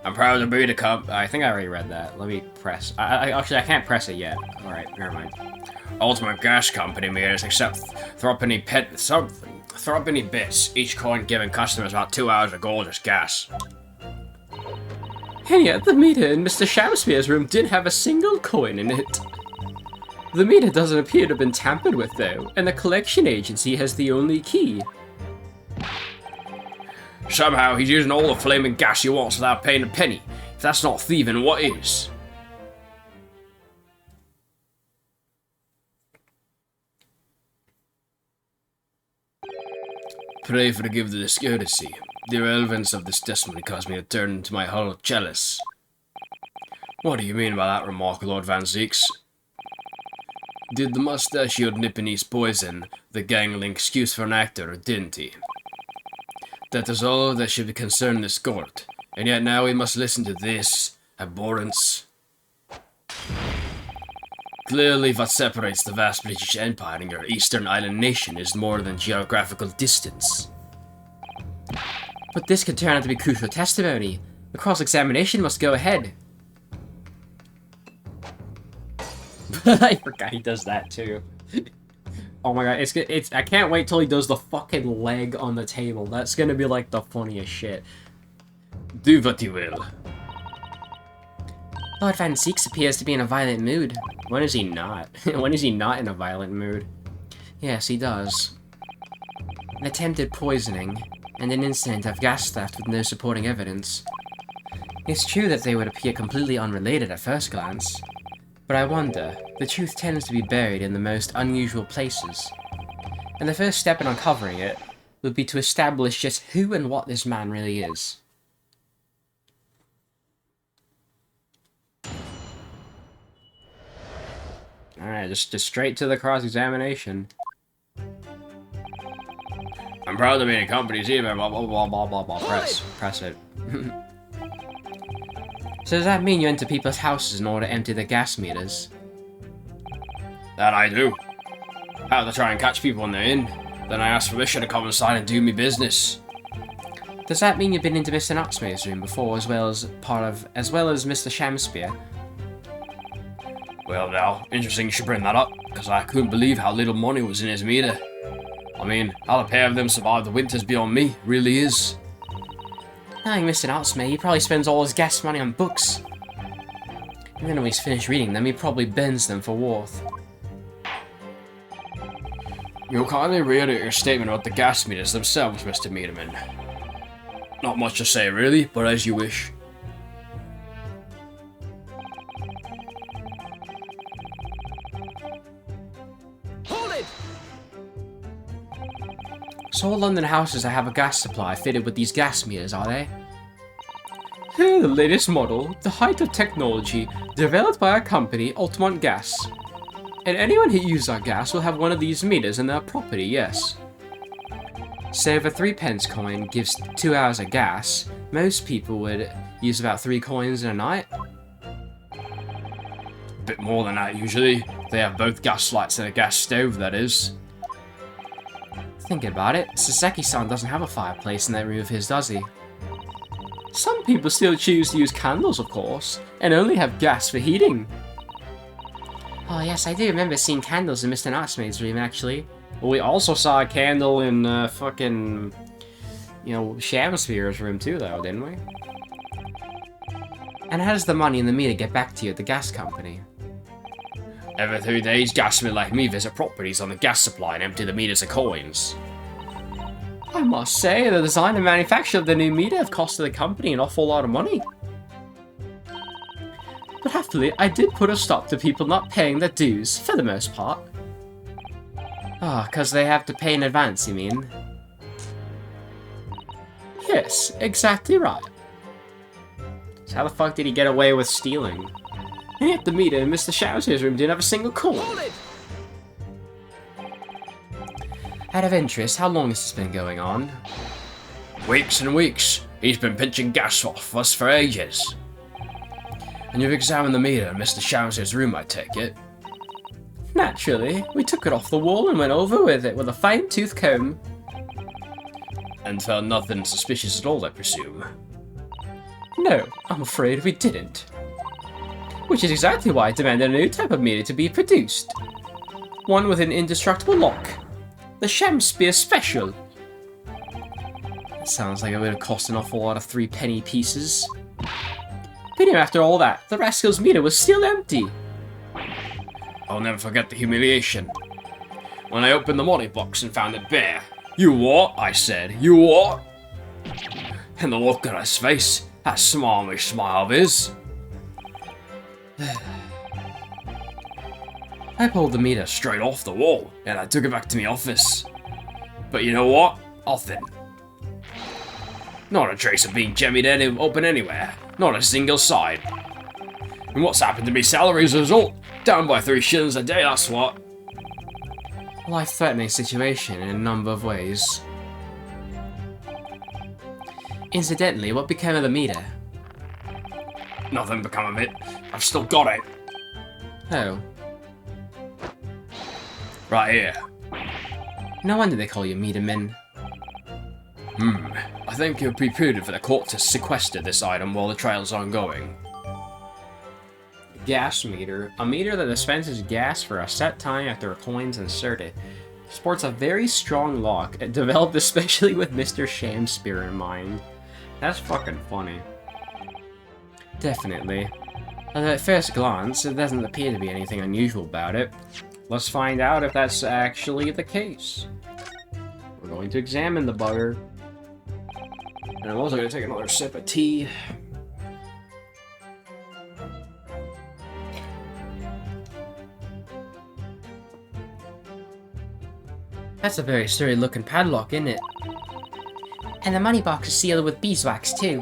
I'm proud to be the I think I already read that. Let me press. Actually, I can't press it yet. Alright, never mind. Ultimate Gas Company made us accept threepenny bits, each coin giving customers about 2 hours of gold as gas. And yet, the meter in Mr. Shamspeare's room didn't have a single coin in it. The meter doesn't appear to have been tampered with, though, and the collection agency has the only key. Somehow, he's using all the flaming gas he wants without paying a penny. If that's not thieving, what is? Pray forgive the discourtesy. The irrelevance of this testimony caused me to turn into my hollow chalice. What do you mean by that remark, Lord Van Zeeks? Did the mustachioed Nipponese poison the gangling excuse for an actor, or didn't he? That is all that should concern this court, and yet now we must listen to this abhorrence. Clearly what separates the vast British Empire and your Eastern Island nation is more than geographical distance. But this could turn out to be crucial testimony. The cross-examination must go ahead. I forgot he does that too. Oh my god, it's I can't wait till he does the fucking leg on the table. That's gonna be like the funniest shit. Do what you will. Lord Van Zeeks appears to be in a violent mood. When is he not? When is he not in a violent mood? Yes, he does. An attempted poisoning, and an incident of gas theft with no supporting evidence. It's true that they would appear completely unrelated at first glance. But I wonder, the truth tends to be buried in the most unusual places. And the first step in uncovering it would be to establish just who and what this man really is. Alright, just straight to the cross-examination. I'm proud to be in a company's email, blah blah blah blah blah blah. Press it. So does that mean you enter people's houses in order to empty their gas meters? That I do. How to try and catch people when they're in. Then I ask permission to come inside and do me business. Does that mean you've been into Mr. Knoxmare's room before, as well as Mr. Shamspeare? Well now, interesting you should bring that up, because I couldn't believe how little money was in his meter. I mean, how the pair of them survive the winters beyond me, really is. Knowing Mr. Knoxmare, he probably spends all his gas money on books. And then when he's finished reading them, he probably burns them for worth. You'll kindly reiterate your statement about the gas meters themselves, Mr. Meterman. Not much to say, really, but as you wish. Hold it! So all London houses that have a gas supply fitted with these gas meters, are they? The latest model, the height of technology, developed by our company, Altamont Gas. And anyone who uses our gas will have one of these meters in their property, yes. Say if a 3p coin gives 2 hours of gas, most people would use about 3 coins in a night. A bit more than that usually. They have both gas lights and a gas stove, that is. Thinking about it, Saseki-san doesn't have a fireplace in that room of his, does he? Some people still choose to use candles, of course, and only have gas for heating. Oh yes, I do remember seeing candles in Mr. Knoxmare's room, actually. Well, we also saw a candle in, fucking, you know, Shamspeare's room too, though, didn't we? And how does the money in the meter get back to you at the gas company? Every 3 days, gasmen like me visit properties on the gas supply and empty the meters of coins. I must say, the design and manufacture of the new meter have costed the company an awful lot of money. But happily, I did put a stop to people not paying their dues, for the most part. Ah, 'cause they have to pay in advance, you mean? Yes, exactly right. So how the fuck did he get away with stealing? And yet the meter in Mr. Shamspeare's room didn't have a single coin. Hold it! Out of interest, how long has this been going on? Weeks and weeks. He's been pinching gas off us for ages. And you've examined the meter in Mr. Shamspeare's room, I take it? Naturally, we took it off the wall and went over with it with a fine-tooth comb. And found nothing suspicious at all, I presume? No, I'm afraid we didn't. Which is exactly why I demanded a new type of meter to be produced. One with an indestructible lock. The Shamspeare Special. That sounds like it would have cost an awful lot of 3-penny pieces. But even after all that, the rascal's meter was still empty. I'll never forget the humiliation. When I opened the money box and found it bare. You what? I said. You what? And the look on his face. That smarmy smile of his. I pulled the meter straight off the wall, and I took it back to my office. But you know what? Nothing. Not a trace of being jemmied open anywhere. Not a single side. And what's happened to me salary as a result? Down by 3 shillings a day, that's what. A life-threatening situation in a number of ways. Incidentally, what became of the meter? Nothing become of it. I've still got it. Oh. Right here. No wonder they call you meter men. I think it would be prudent for the court to sequester this item while the trial's ongoing. Gas meter. A meter that dispenses gas for a set time after a coin's inserted. Sports a very strong lock, developed especially with Mr. Shamspeare in mind. That's fucking funny. Definitely. Although at first glance, it doesn't appear to be anything unusual about it. Let's find out if that's actually the case. We're going to examine the bugger. And I'm also going to take another sip of tea. That's a very sturdy looking padlock, isn't it? And the money box is sealed with beeswax too.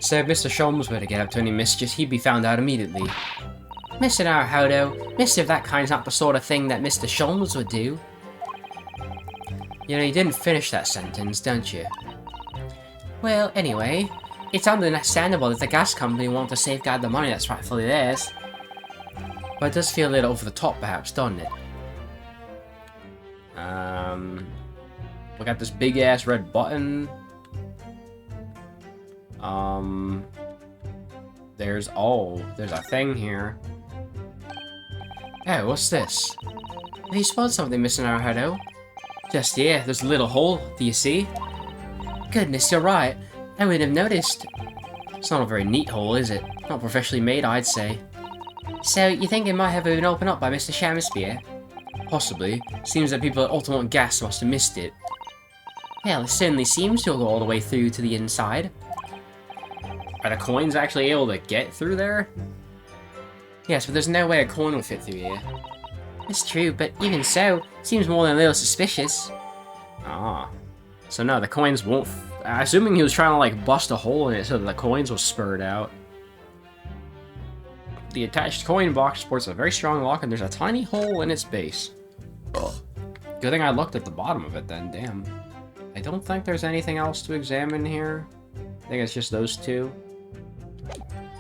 So if Mr. Sholmes were to get up to any mischief, he'd be found out immediately. Mr. Naruhodo, mischief of that kind's not the sort of thing that Mr. Sholmes would do. You know, you didn't finish that sentence, don't you? Well, anyway, it's understandable that the gas company want to safeguard the money that's rightfully theirs. But it does feel a little over the top, perhaps, doesn't it? We got this big-ass red button. There's a thing here. Oh, what's this? Have you spotted something, Mr. Naruhodo? Just here, there's a little hole, do you see? Goodness, you're right. I wouldn't have noticed. It's not a very neat hole, is it? Not professionally made, I'd say. So, you think it might have been opened up by Mr. Shamspeare? Possibly. Seems that people at Ultimate Gas must have missed it. Well, it certainly seems to go all the way through to the inside. Are the coins actually able to get through there? Yes, but there's no way a coin would fit through here. It's true, but even so, seems more than a little suspicious. Ah. So no, the coins won't... Assuming he was trying to, like, bust a hole in it so that the coins will spurt out. The attached coin box sports a very strong lock, and there's a tiny hole in its base. Ugh. Good thing I looked at the bottom of it then, damn. I don't think there's anything else to examine here. I think it's just those two.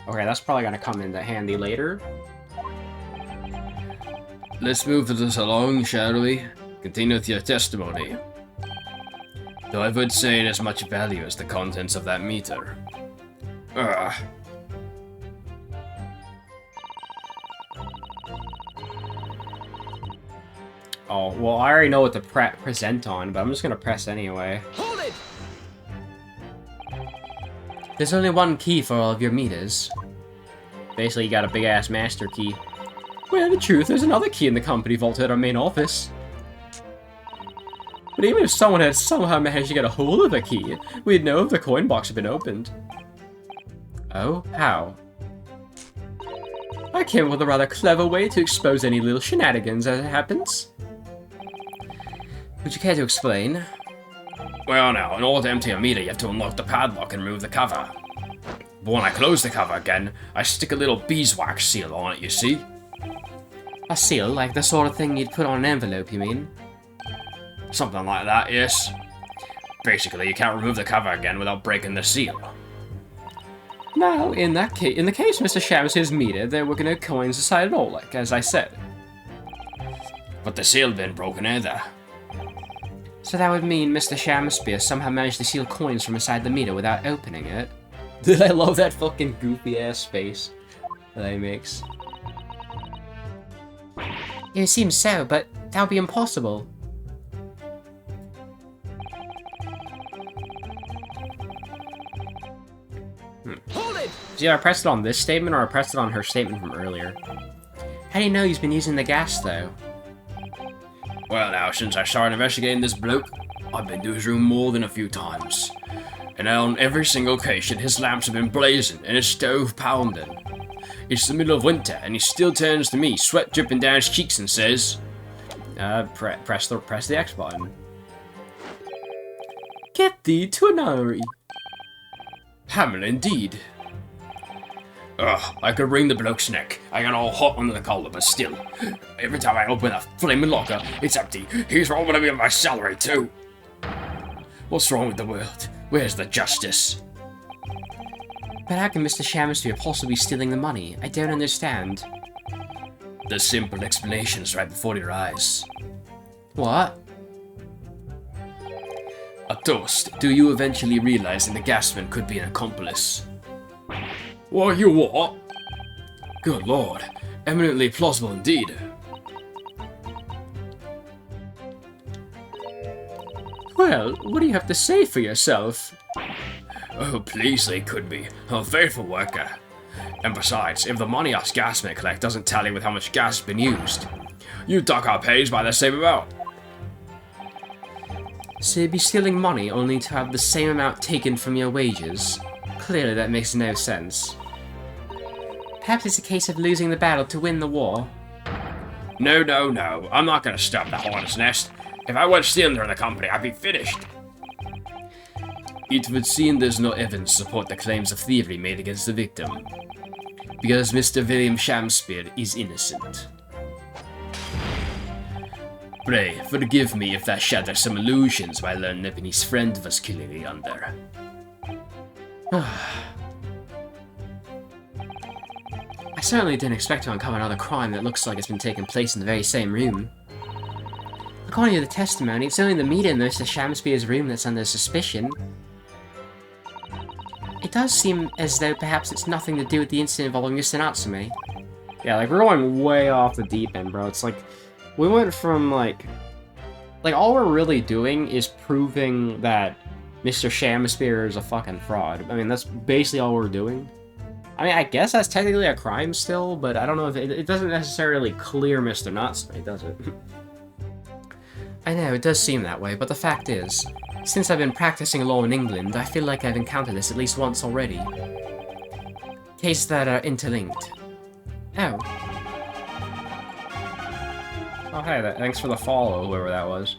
Okay, that's probably gonna come into handy later. Let's move this along, shall we? Continue with your testimony. Though I would say it has much value as the contents of that meter. Oh, well, I already know what to present on, but I'm just gonna press anyway. Hold it! There's only one key for all of your meters. Basically, you got a big-ass master key. Well, the truth, there's another key in the company vault at our main office. But even if someone had somehow managed to get a hold of the key, we'd know if the coin box had been opened. Oh? How? I came up with a rather clever way to expose any little shenanigans as it happens. Would you care to explain? Well now, in order to empty a meter, you have to unlock the padlock and remove the cover. But when I close the cover again, I stick a little beeswax seal on it, you see? A seal, like the sort of thing you'd put on an envelope, you mean? Something like that, yes. Basically, you can't remove the cover again without breaking the seal. Now, in the case Mr. Shamspier's meter, there were no coins inside at all, like as I said. But the seal been broken either. So that would mean Mr. Shamspire somehow managed to steal coins from inside the meter without opening it. I love that fucking goofy ass face that he makes. It seems so, but that would be impossible. Hold it! See, I pressed it on this statement or I pressed it on her statement from earlier. How do you know he's been using the gas, though? Well now, since I started investigating this bloke, I've been to his room more than a few times. And on every single occasion, his lamps have been blazing and his stove pounding. It's the middle of winter, and he still turns to me, sweat dripping down his cheeks, and says, Press the X button. Get thee to a nunnery. Hammer indeed. Ugh, I could wring the bloke's neck. I got all hot under the collar, but still, every time I open that flaming locker, it's empty. He's robbing me of my salary, too. What's wrong with the world? Where's the justice? But how can Mr. Shamspire possibly be stealing the money? I don't understand. The simple explanation's right before your eyes. What? A toast. Do you eventually realize that the gasman could be an accomplice? What, you what? Good lord. Eminently plausible indeed. Well, what do you have to say for yourself? Oh, please, they could be. A faithful worker. And besides, if the money us gasmen collect doesn't tally with how much gas has been used, you duck our pays by the same amount. So you'd be stealing money only to have the same amount taken from your wages? Clearly that makes no sense. Perhaps it's a case of losing the battle to win the war. No, no, no. I'm not gonna stop the hornet's nest. If I went stealing during the company, I'd be finished. It would seem there's no evidence to support the claims of thievery made against the victim, because Mr. William Shamspeare is innocent. Pray, forgive me if that shatters some illusions while learning that his friend was killed under. I certainly didn't expect to uncover another crime that looks like it's been taking place in the very same room. According to the testimony, it's only the meter in Mr. Shamspier's room that's under suspicion. It does seem as though perhaps it's nothing to do with the incident involving Mr. Natsume. Yeah, like, we're going way off the deep end, bro. It's like, we went from, like, all we're really doing is proving that Mr. Shamspire is a fucking fraud. I mean, that's basically all we're doing. I mean, I guess that's technically a crime still, but I don't know if it doesn't necessarily clear Mr. Natsume, does it? I know, it does seem that way, but the fact is, since I've been practicing law in England, I feel like I've encountered this at least once already. Cases that are interlinked. Oh. Oh, hey, thanks for the follow, whoever that was.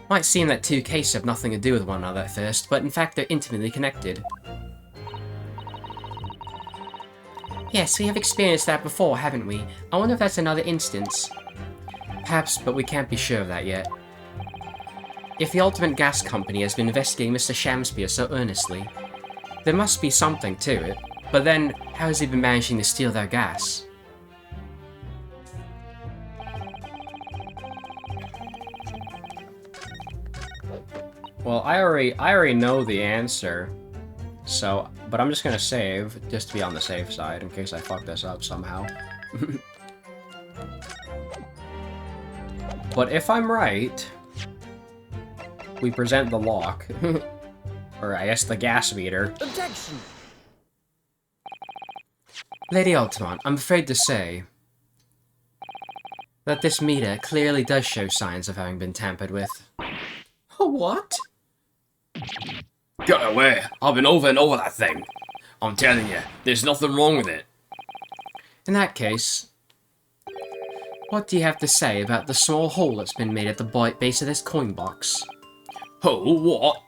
Might seem that two cases have nothing to do with one another at first, but in fact they're intimately connected. Yes, we have experienced that before, haven't we? I wonder if that's another instance. Perhaps, but we can't be sure of that yet. If the Ultimate Gas Company has been investigating Mr. Shamspire so earnestly, there must be something to it. But then, how has he been managing to steal their gas? Well, I already know the answer. So, but I'm just gonna save, just to be on the safe side, in case I fuck this up somehow. But if I'm right, we present the lock. Or I guess the gas meter. Objection! Lady Altamont, I'm afraid to say that this meter clearly does show signs of having been tampered with. What? Get away! I've been over and over that thing. I'm telling you, there's nothing wrong with it. In that case, what do you have to say about the small hole that's been made at the base of this coin box? Oh, what?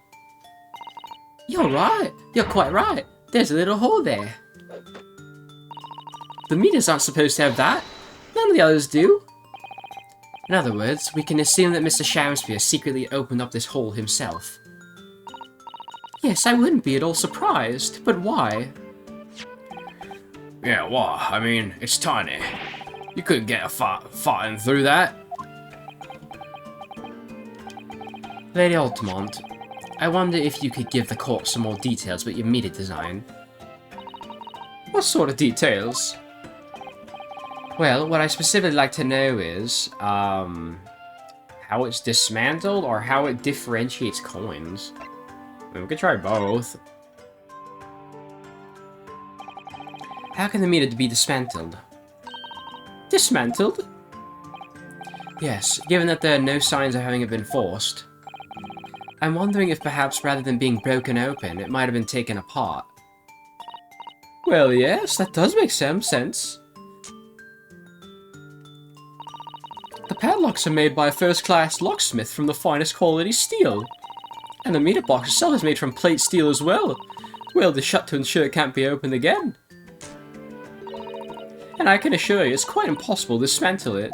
You're right. You're quite right. There's a little hole there. The meters aren't supposed to have that. None of the others do. In other words, we can assume that Mr. Shamspire secretly opened up this hole himself. Yes, I wouldn't be at all surprised, but why? Yeah, well, I mean, it's tiny. You couldn't get a farting through that. Lady Altamont, I wonder if you could give the court some more details about your meter design. What sort of details? Well, what I specifically like to know is, How it's dismantled or how it differentiates coins? I mean, we could try both. how can the meter be dismantled? Dismantled? Yes, given that there are no signs of having it been forced. I'm wondering if perhaps rather than being broken open, it might have been taken apart. Well, yes, that does make some sense. The padlocks are made by a first-class locksmith from the finest quality steel. And the meter box itself is made from plate steel as well. Welded shut to ensure it can't be opened again. And I can assure you, it's quite impossible to dismantle it.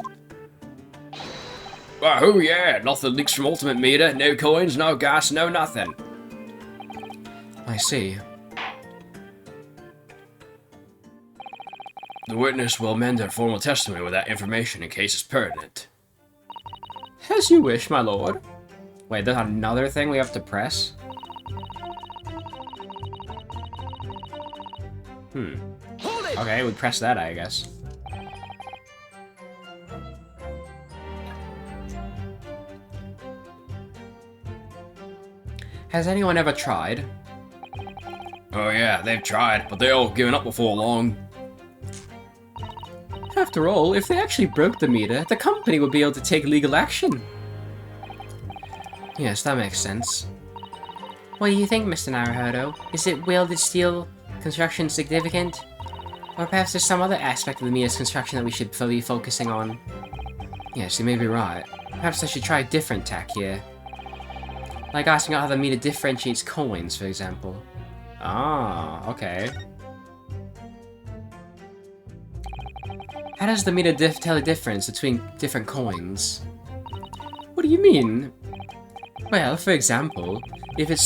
Oh yeah, nothing leaks from Ultimate Meter. No coins, no gas, no nothing. I see. The witness will amend her formal testimony with that information in case it's pertinent. As you wish, my lord. Wait, there's another thing we have to press? Hold it! Okay, we press that, I guess. Has anyone ever tried? Oh yeah, they've tried, but they all given up before long. After all, if they actually broke the meter, the company would be able to take legal action. Yes, that makes sense. What do you think, Mr. Naruhodo? Is it welded steel construction significant? Or perhaps there's some other aspect of the meter's construction that we should be focusing on? Yes, you may be right. Perhaps I should try a different tack here. Like asking how the meter differentiates coins, for example. Ah, okay. How does the meter tell the difference between different coins? What do you mean? Well, for example, if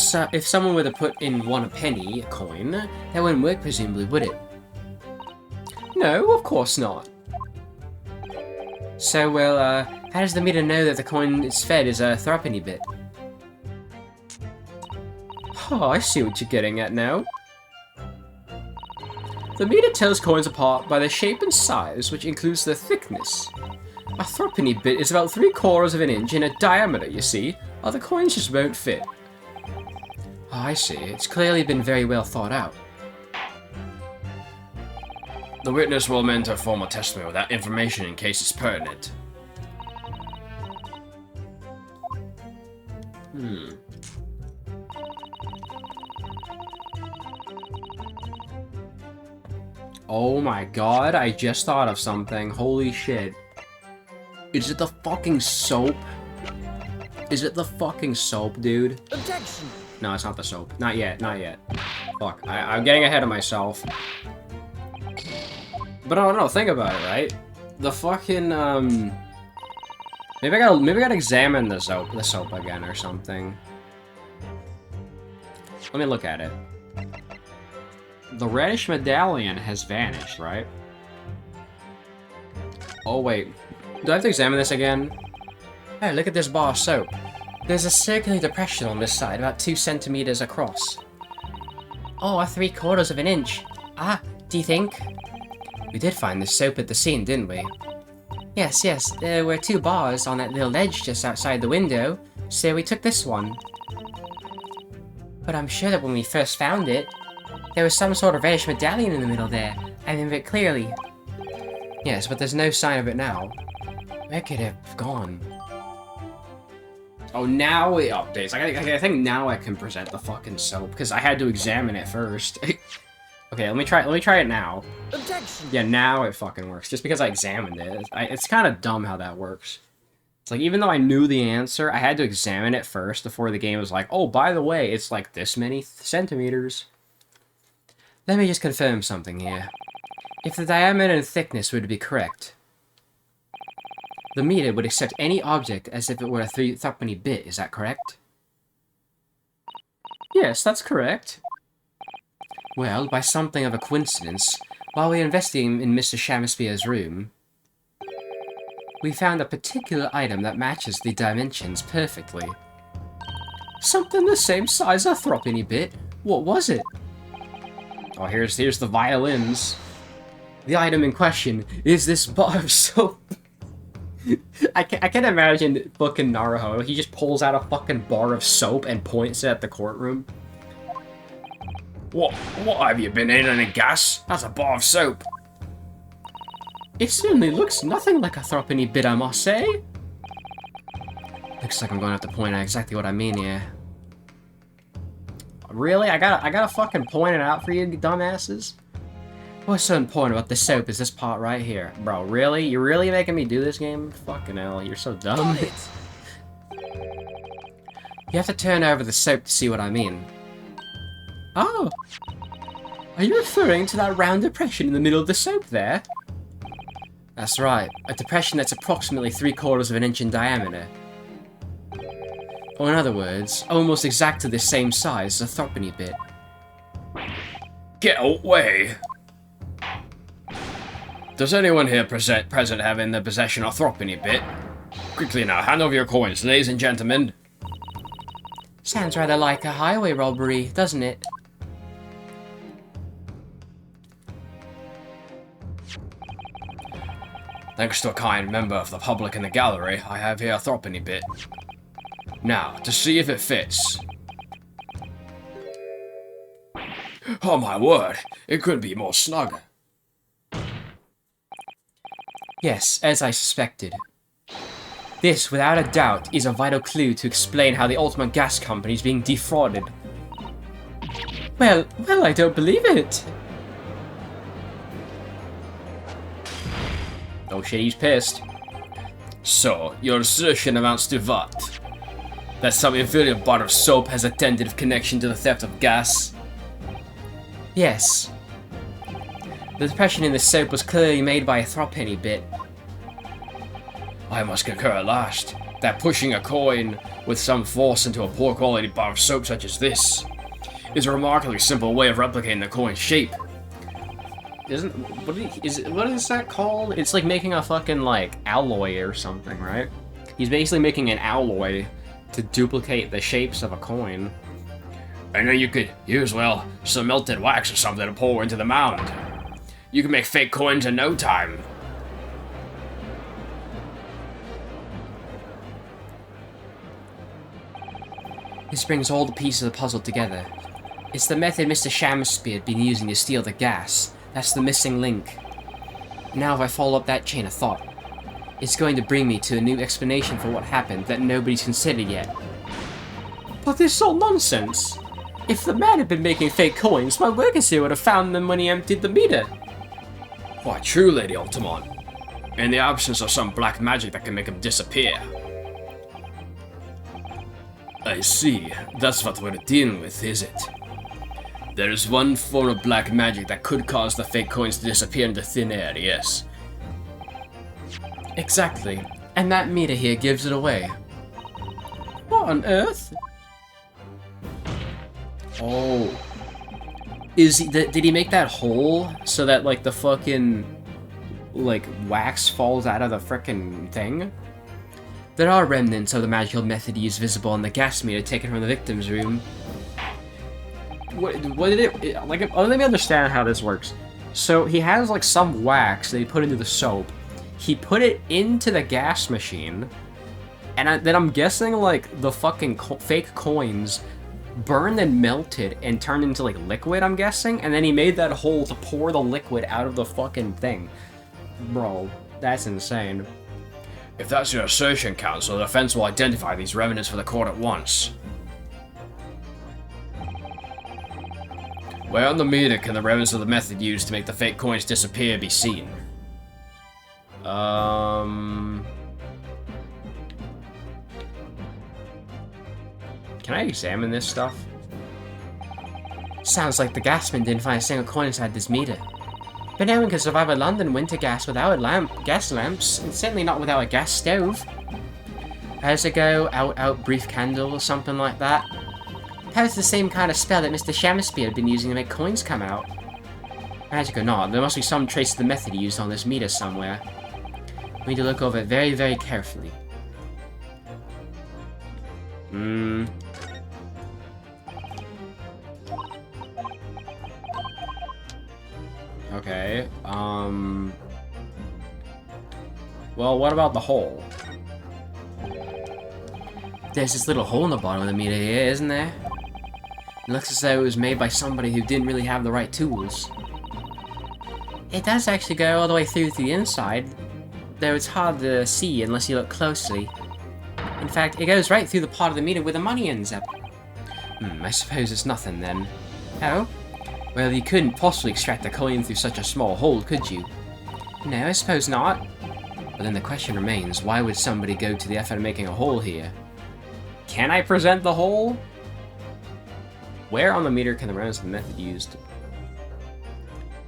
someone were to put in one penny coin, that wouldn't work presumably, would it? No, of course not. So, well, how does the meter know that the coin it's fed is a threepenny bit? Oh, I see what you're getting at now. The meter tells coins apart by their shape and size, which includes their thickness. A threepenny bit is about 3/4 of an inch in diameter, you see. Other coins just won't fit. Oh, I see. It's clearly been very well thought out. The witness will amend her formal testimony with that information in case it's pertinent. Oh my god, I just thought of something. Holy shit. Is it the fucking soap? Is it the fucking soap, dude? Objection! No, it's not the soap. Not yet, not yet. Fuck, I'm getting ahead of myself. But no, think about it, right? The fucking, maybe I gotta examine the soap again or something. Let me look at it. The reddish medallion has vanished, right? Oh, wait. Do I have to examine this again? Hey, look at this bar of soap. There's a circular depression on this side, about 2 centimeters across. Oh, 3/4 of an inch. Ah, do you think? We did find this soap at the scene, didn't we? Yes, there were 2 bars on that little ledge just outside the window, so we took this one. But I'm sure that when we first found it, there was some sort of reddish medallion in the middle there. I remember it clearly. Yes, but there's no sign of it now. Where could it have gone? Oh, now it updates. I think now I can present the fucking soap because I had to examine it first. Okay, let me try it now. Objection! Yeah, now it fucking works. Just because I examined it. It's kind of dumb how that works. It's like, even though I knew the answer, I had to examine it first before the game was like, oh, by the way, it's like this many centimeters. Let me just confirm something here. If the diameter and thickness were to be correct, the meter would accept any object as if it were a threepenny bit, is that correct? Yes, that's correct. Well, by something of a coincidence, while we were investigating in Mr. Shamspeare's room, we found a particular item that matches the dimensions perfectly. Something the same size a threepenny bit. What was it? Oh, here's the violins. The item in question is this bar of soap. I can imagine fucking Naruto. He just pulls out a fucking bar of soap and points it at the courtroom. What have you been in any gas? That's a bar of soap. It certainly looks nothing like a threepenny bit, I must say. Looks like I'm gonna have to point out exactly what I mean here. Really? I gotta fucking point it out for you, dumbasses? What's so important about the soap is this part right here. Bro, really? You're really making me do this game? Fucking hell, you're so dumb. You have to turn over the soap to see what I mean. Oh! Are you referring to that round depression in the middle of the soap there? That's right, a depression that's approximately 3/4 of an inch in diameter. Or in other words, almost exactly the same size as a threepenny bit. Get away! Does anyone here present have in their possession a threepenny bit? Quickly now, hand over your coins, ladies and gentlemen. Sounds rather like a highway robbery, doesn't it? Thanks to a kind member of the public in the gallery, I have here a threepenny bit. Now, to see if it fits. Oh my word, it couldn't be more snug. Yes, as I suspected. This, without a doubt, is a vital clue to explain how the Ultimate Gas Company is being defrauded. Well, I don't believe it. Oh shit, he's pissed. So, your assertion amounts to what? That some inferior bar of soap has a tentative connection to the theft of gas? Yes. The depression in the soap was clearly made by a threepenny bit. I must concur at last, that pushing a coin with some force into a poor quality bar of soap such as this is a remarkably simple way of replicating the coin's shape. What is that called? It's like making a fucking, like, alloy or something, right? He's basically making an alloy to duplicate the shapes of a coin. And then you could use, well, some melted wax or something to pour into the mound. You can make fake coins in no time. This brings all the pieces of the puzzle together. It's the method Mr. Shamspeare had been using to steal the gas. That's the missing link. Now if I follow up that chain of thought, it's going to bring me to a new explanation for what happened that nobody's considered yet. But this is all nonsense. If the man had been making fake coins, my workers here would have found them when he emptied the meter. Quite true, Lady Altamont. In the absence of some black magic that can make them disappear. I see. That's what we're dealing with, is it? There is one form of black magic that could cause the fake coins to disappear into thin air, yes. Exactly. And that meter here gives it away. What on earth? Oh. Did he make that hole so that, like, the fucking, like, wax falls out of the frickin' thing? There are remnants of the magical method used visible on the gas meter taken from the victim's room. What did it, like, let me understand how this works. So, he has, like, some wax that he put into the soap. He put it into the gas machine, and then I'm guessing, like, the fucking fake coins burned and melted and turned into, like, liquid, I'm guessing, and then he made that hole to pour the liquid out of the fucking thing. Bro, that's insane. If that's your assertion, Counsel, the defense will identify these remnants for the court at once. Where on the meter can the remnants of the method used to make the fake coins disappear be seen? Can I examine this stuff? Sounds like the gasman didn't find a single coin inside this meter. But no one can survive a London winter gas without gas lamps, and certainly not without a gas stove. How does it go? Out, brief candle, or something like that? Perhaps the same kind of spell that Mr. Shamspeare had been using to make coins come out. Magic or not, there must be some trace of the method used on this meter somewhere. We need to look over it very, very carefully. Okay, well, what about the hole? There's this little hole in the bottom of the meter here, isn't there? It looks as though it was made by somebody who didn't really have the right tools. It does actually go all the way through to the inside, though it's hard to see unless you look closely. In fact, it goes right through the part of the meter where the money ends up. I suppose it's nothing then. Oh? Well, you couldn't possibly extract a coin through such a small hole, could you? No, I suppose not. But then the question remains, why would somebody go to the effort of making a hole here? Can I present the hole? Where on the meter can the rounds of the method used?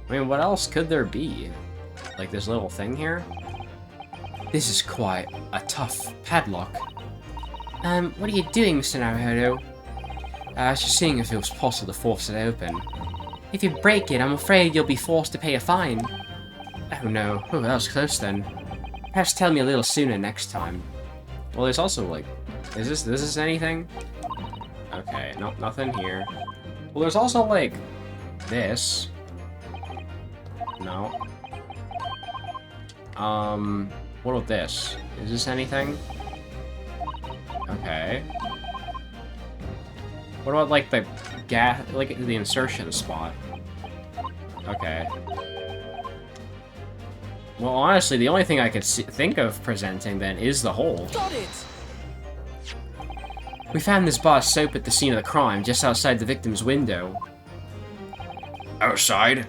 I mean, what else could there be? Like this little thing here? This is quite a tough padlock. What are you doing, Mr. Naruhodo? I was just seeing if it was possible to force it open. If you break it, I'm afraid you'll be forced to pay a fine. Oh no. Oh, that was close then. Perhaps tell me a little sooner next time. Well, there's also like... Is this anything? Okay, no, nothing here. Well, there's also like... this. No. What about this? Is this anything? Okay. What about like the like the insertion spot? Okay. Well, honestly, the only thing I could think of presenting then is the hole. Got it! We found this bar of soap at the scene of the crime, just outside the victim's window. Outside?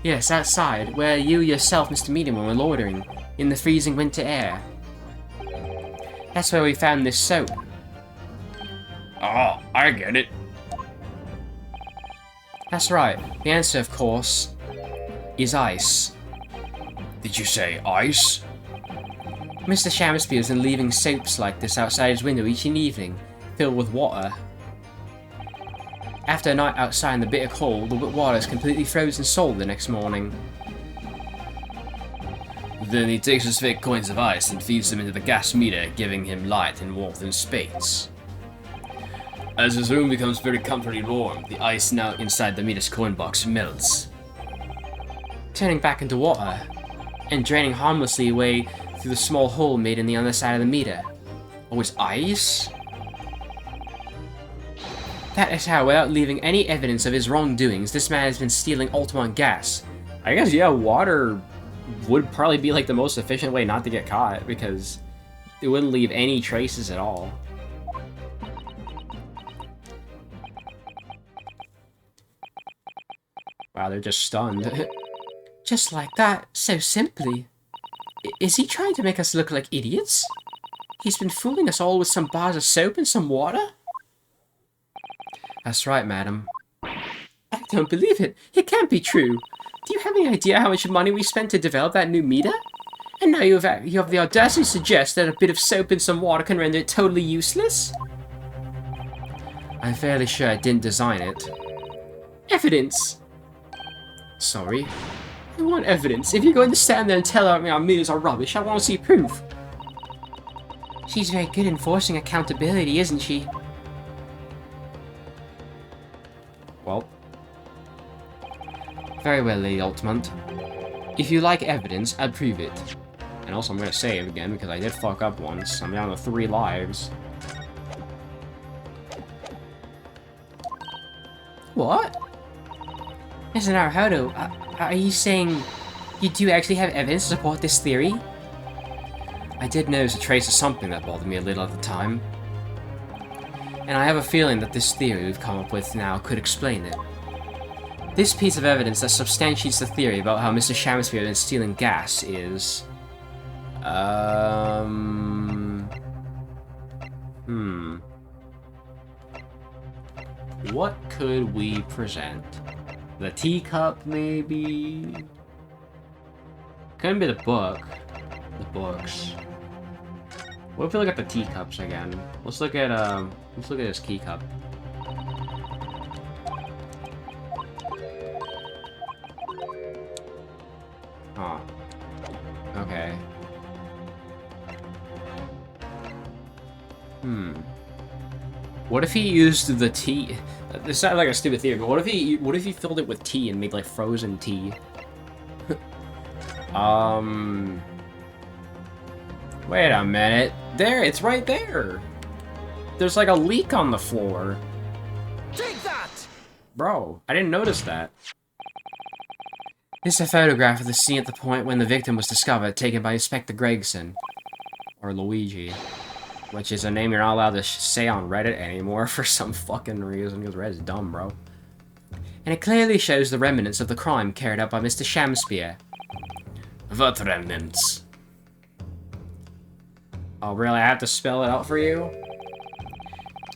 Yes, outside, where you yourself, Mr. Medium, were loitering, in the freezing winter air. That's where we found this soap. Oh, I get it. That's right. The answer, of course, is ice. Did you say ice? Mr. Shamspeare has been leaving soaps like this outside his window each evening, filled with water. After a night outside in the bitter cold, the water is completely frozen solid the next morning. Then he takes his fake coins of ice and feeds them into the gas meter, giving him light and warmth in space. As his room becomes very comfortably warm, the ice now inside the meter's coin box melts, turning back into water, and draining harmlessly away through the small hole made in the underside of the meter. Oh, it's ice? That is how, without leaving any evidence of his wrongdoings, this man has been stealing Altamont gas. I guess, yeah, water would probably be like the most efficient way not to get caught, because it wouldn't leave any traces at all. Wow, they're just stunned. Just like that, so simply. Is he trying to make us look like idiots? He's been fooling us all with some bars of soap and some water? That's right, madam. I don't believe it. It can't be true. Do you have any idea how much money we spent to develop that new meter? And now you have the audacity to suggest that a bit of soap and some water can render it totally useless? I'm fairly sure I didn't design it. Evidence! Sorry? I want evidence. If you're going to stand there and tell me our meters are rubbish, I want to see proof. She's very good in enforcing accountability, isn't she? Well. Very well, Lady Altamont. If you like evidence, I'll prove it. And also, I'm going to save again, because I did fuck up once. I'm down to 3 lives. What? Mr. Naruhodo, are you saying you do actually have evidence to support this theory? I did notice a trace of something that bothered me a little at the time. And I have a feeling that this theory we've come up with now could explain it. This piece of evidence that substantiates the theory about how Mr. Shamspeare has been stealing gas is... What could we present? The teacup, maybe? Couldn't be the book. The books. What if we look at the teacups again? Let's look at his teacup. What if he used the tea? This sounds like a stupid theory, but what if he filled it with tea and made like frozen tea? Wait a minute. There, it's right there. There's like a leak on the floor. Take that! Bro, I didn't notice that. This is a photograph of the scene at the point when the victim was discovered, taken by Inspector Gregson. Or Luigi. Which is a name you're not allowed to say on Reddit anymore for some fucking reason, because Reddit's dumb, bro. And it clearly shows the remnants of the crime carried out by Mr. Shamspeare. What remnants? Oh, really? I have to spell it out for you?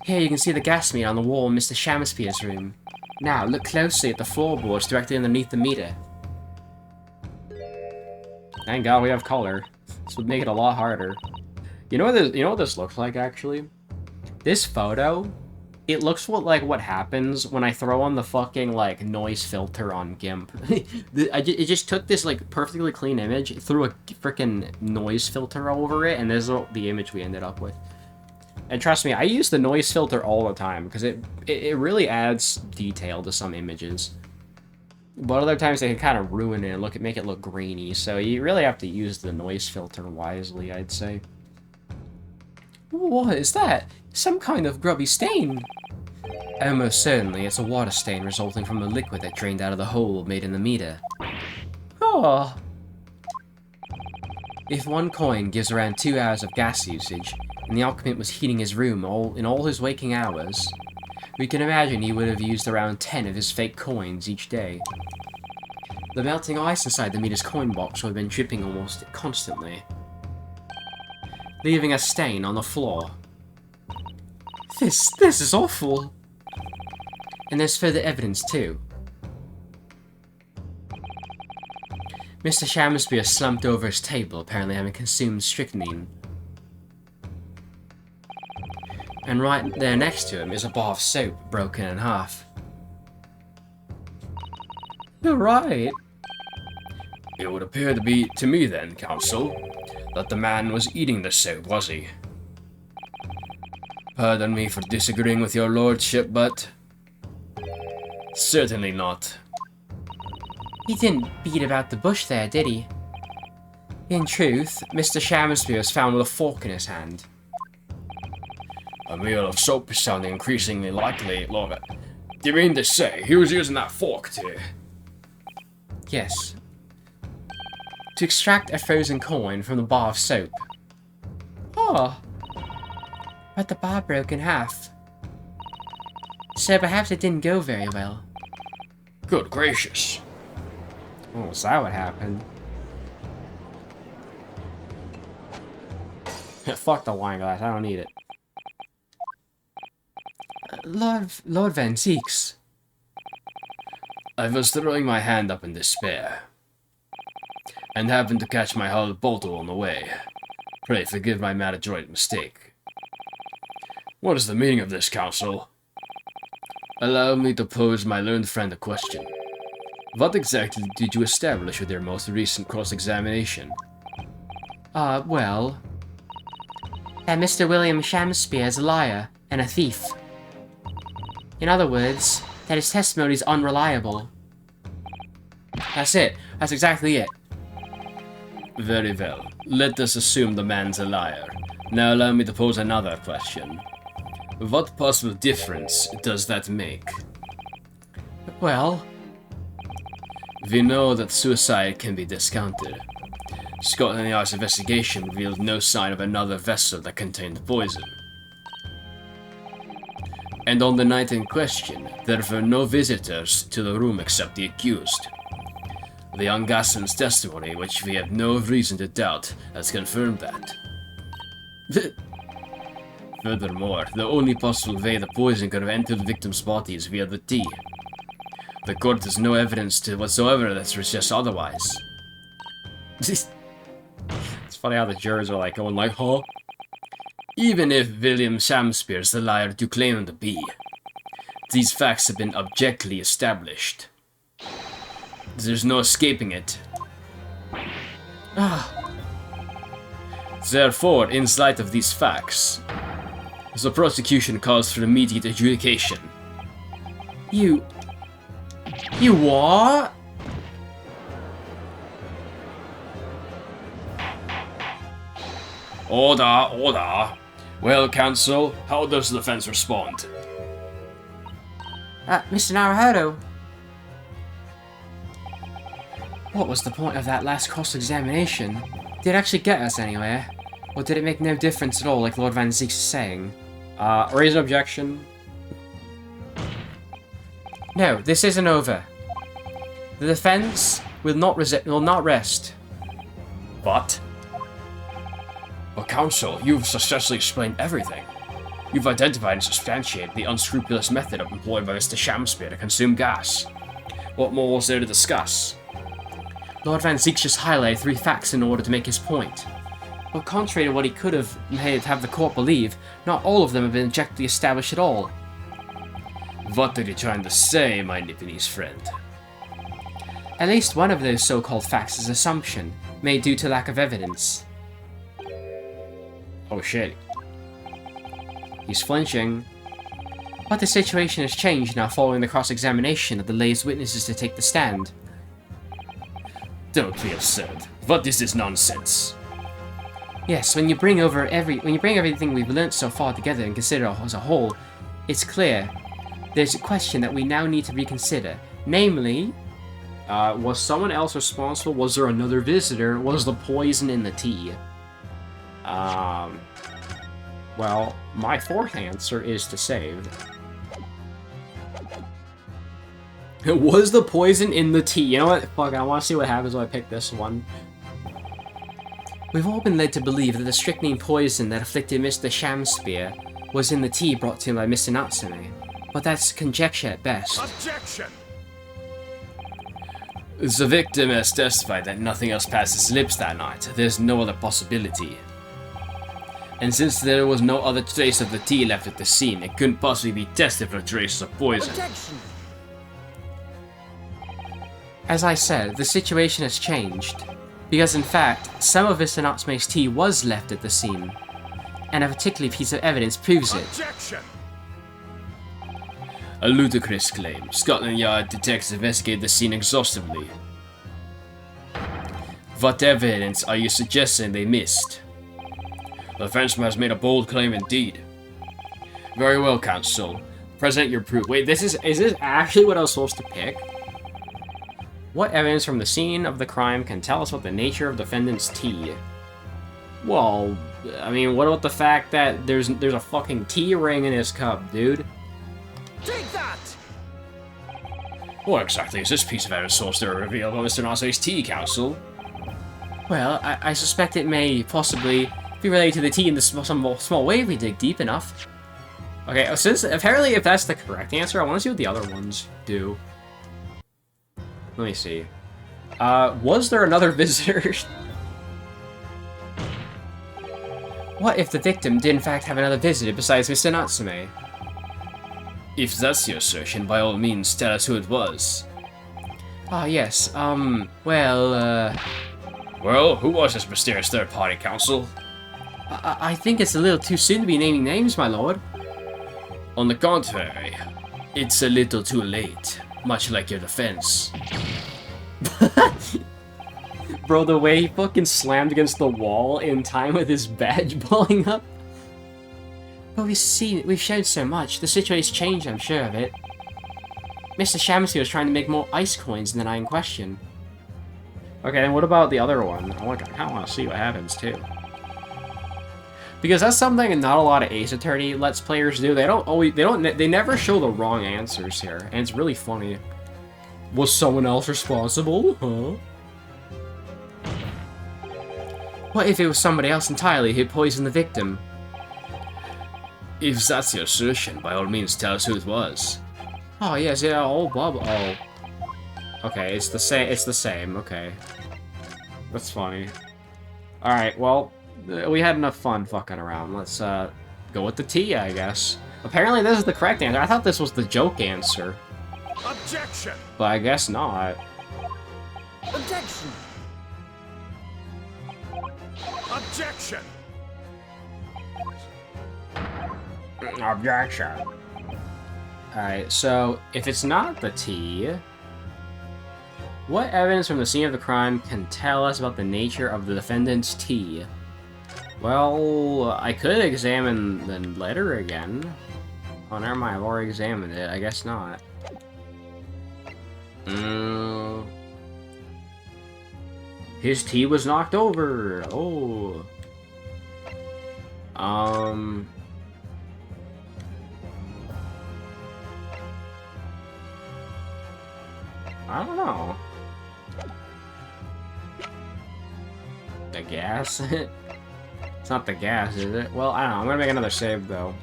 Here you can see the gas meter on the wall in Mr. Shamspeare's room. Now, look closely at the floorboards directly underneath the meter. Thank God we have color. This would make it a lot harder. You know what this looks like, actually? This photo, it looks like what happens when I throw on the fucking, like, noise filter on GIMP. It just took this, like, perfectly clean image, threw a freaking noise filter over it, and this is the image we ended up with. And trust me, I use the noise filter all the time, because it really adds detail to some images. But other times they can kind of ruin it and make it look grainy, so you really have to use the noise filter wisely, I'd say. What is that? Some kind of grubby stain? Almost certainly, it's a water stain resulting from the liquid that drained out of the hole made in the meter. Oh. If one coin gives around 2 hours of gas usage, and the occupant was heating his room in all his waking hours, we can imagine he would have used around 10 of his fake coins each day. The melting ice inside the meter's coin box would have been dripping almost constantly, leaving a stain on the floor. This is awful. And there's further evidence too. Mr. Shamspeare slumped over his table, apparently having consumed strychnine. And right there next to him is a bar of soap, broken in half. You're right. It would appear to me then, Counsel, that the man was eating the soap, was he? Pardon me for disagreeing with your lordship, but... certainly not. He didn't beat about the bush there, did he? In truth, Mr. Shamspeare was found with a fork in his hand. A meal of soap is sounding increasingly likely, Lord. Do you mean to say he was using that fork to... Yes. To extract a frozen coin from the bar of soap. Oh. But the bar broke in half. So perhaps it didn't go very well. Good gracious. Oh, so that would happen. Fuck the wine glass, I don't need it. Lord Van Zeeks. I was throwing my hand up in despair, and happened to catch my hull bottle on the way. Pray forgive my maladroit mistake. What is the meaning of this, Counsel? Allow me to pose my learned friend a question. What exactly did you establish with your most recent cross-examination? Well... that Mr. William Shamspeare is a liar and a thief. In other words, that his testimony is unreliable. That's it. That's exactly it. Very well. Let us assume the man's a liar. Now allow me to pose another question. What possible difference does that make? Well... we know that suicide can be discounted. Scotland Yard's investigation revealed no sign of another vessel that contained poison. And on the night in question, there were no visitors to the room except the accused. The young Gaston's testimony, which we have no reason to doubt, has confirmed that. Furthermore, the only possible way the poison could have entered the victim's body is via the tea. The court has no evidence whatsoever that suggests otherwise. It's funny how the jurors are like going like, huh? Even if William Shamspeare is the liar you claim him to be, these facts have been objectively established. There's no escaping it. Therefore, in light of these facts, The prosecution calls for immediate adjudication. You what? Order, order. Well, counsel, how does the defense respond? Mr. Naruhodo. What was the point of that last cross-examination? Did it actually get us anywhere? Or did it make no difference at all, like Lord Van Zeek's saying? Raise an objection. No, this isn't over. The defense will not rest. But? Well, counsel, you've successfully explained everything. You've identified and substantiated the unscrupulous method employed by Mr. Shamspeare to consume gas. What more was there to discuss? Lord Van Zeek just highlighted 3 facts in order to make his point. But contrary to what he could have made have the court believe, not all of them have been objectively established at all. What are you trying to say, my Nipponese friend? At least one of those so-called facts is assumption, made due to lack of evidence. Oh shit. He's flinching. But the situation has changed now following the cross-examination of the latest witnesses to take the stand. Don't be absurd. What is this nonsense? Yes, when you bring everything we've learnt so far together and consider as a whole, it's clear there's a question that we now need to reconsider. Namely, was someone else responsible? Was there another visitor? Was the poison in the tea? Well, my 4th answer is to save. Was the poison in the tea? You know what? Fuck, I want to see what happens when I pick this one. We've all been led to believe that the strychnine poison that afflicted Mr. Shamspeare was in the tea brought to him by Mr. Natsume, but that's conjecture at best. Objection! The victim has testified that nothing else passed his lips that night. There's no other possibility. And since there was no other trace of the tea left at the scene, it couldn't possibly be tested for traces of poison. Objection! As I said, the situation has changed. Because in fact, some of Mr. Natsume's tea was left at the scene. And a particular piece of evidence proves it. Objection! A ludicrous claim. Scotland Yard detectives investigated the scene exhaustively. What evidence are you suggesting they missed? The Frenchman has made a bold claim indeed. Very well, counsel. Present your proof. Wait, is this actually what I was supposed to pick? What evidence from the scene of the crime can tell us about the nature of the defendant's tea? Well, I mean, what about the fact that there's a fucking tea ring in his cup, dude? Take that! What exactly is this piece of evidence supposed to reveal about Mr. Natsume's tea, counsel? Well, I suspect it may possibly be related to the tea in the small way if we dig deep enough. Okay, since apparently if that's the correct answer, I want to see what the other ones do. Let me see. Was there another visitor? What if the victim did in fact have another visitor besides Mr. Natsume? If that's your assertion, by all means, tell us who it was. Ah, yes, well, Well, who was this mysterious third-party, counsel? I think it's a little too soon to be naming names, my lord. On the contrary, it's a little too late, much like your defense. Bro, the way he fucking slammed against the wall in time with his badge blowing up. But we've shown so much. The situation's changed, I'm sure of it. Mr. Shamspeare was trying to make more ice coins than I in question. Okay, and what about the other one? I kind of want to see what happens too. Because that's something not a lot of Ace Attorney Let's Players do. They never show the wrong answers here, and it's really funny. Was someone else responsible? Huh? What if it was somebody else entirely who poisoned the victim? If that's your assertion, by all means tell us who it was. Oh yes, yeah, oh Bob, oh. Okay, it's the same, okay. That's funny. Alright, well, we had enough fun fucking around. Let's, go with the T, I guess. Apparently this is the correct answer. I thought this was the joke answer. Objection! But I guess not. Objection! Objection! Objection. Alright, so if it's not the tea, what evidence from the scene of the crime can tell us about the nature of the defendant's tea? Well, I could examine the letter again. Oh, never mind, I've already examined it. I guess not. His tea was knocked over. Oh. I don't know. The gas? It's not the gas, is it? Well, I don't know. I'm gonna make another save, though.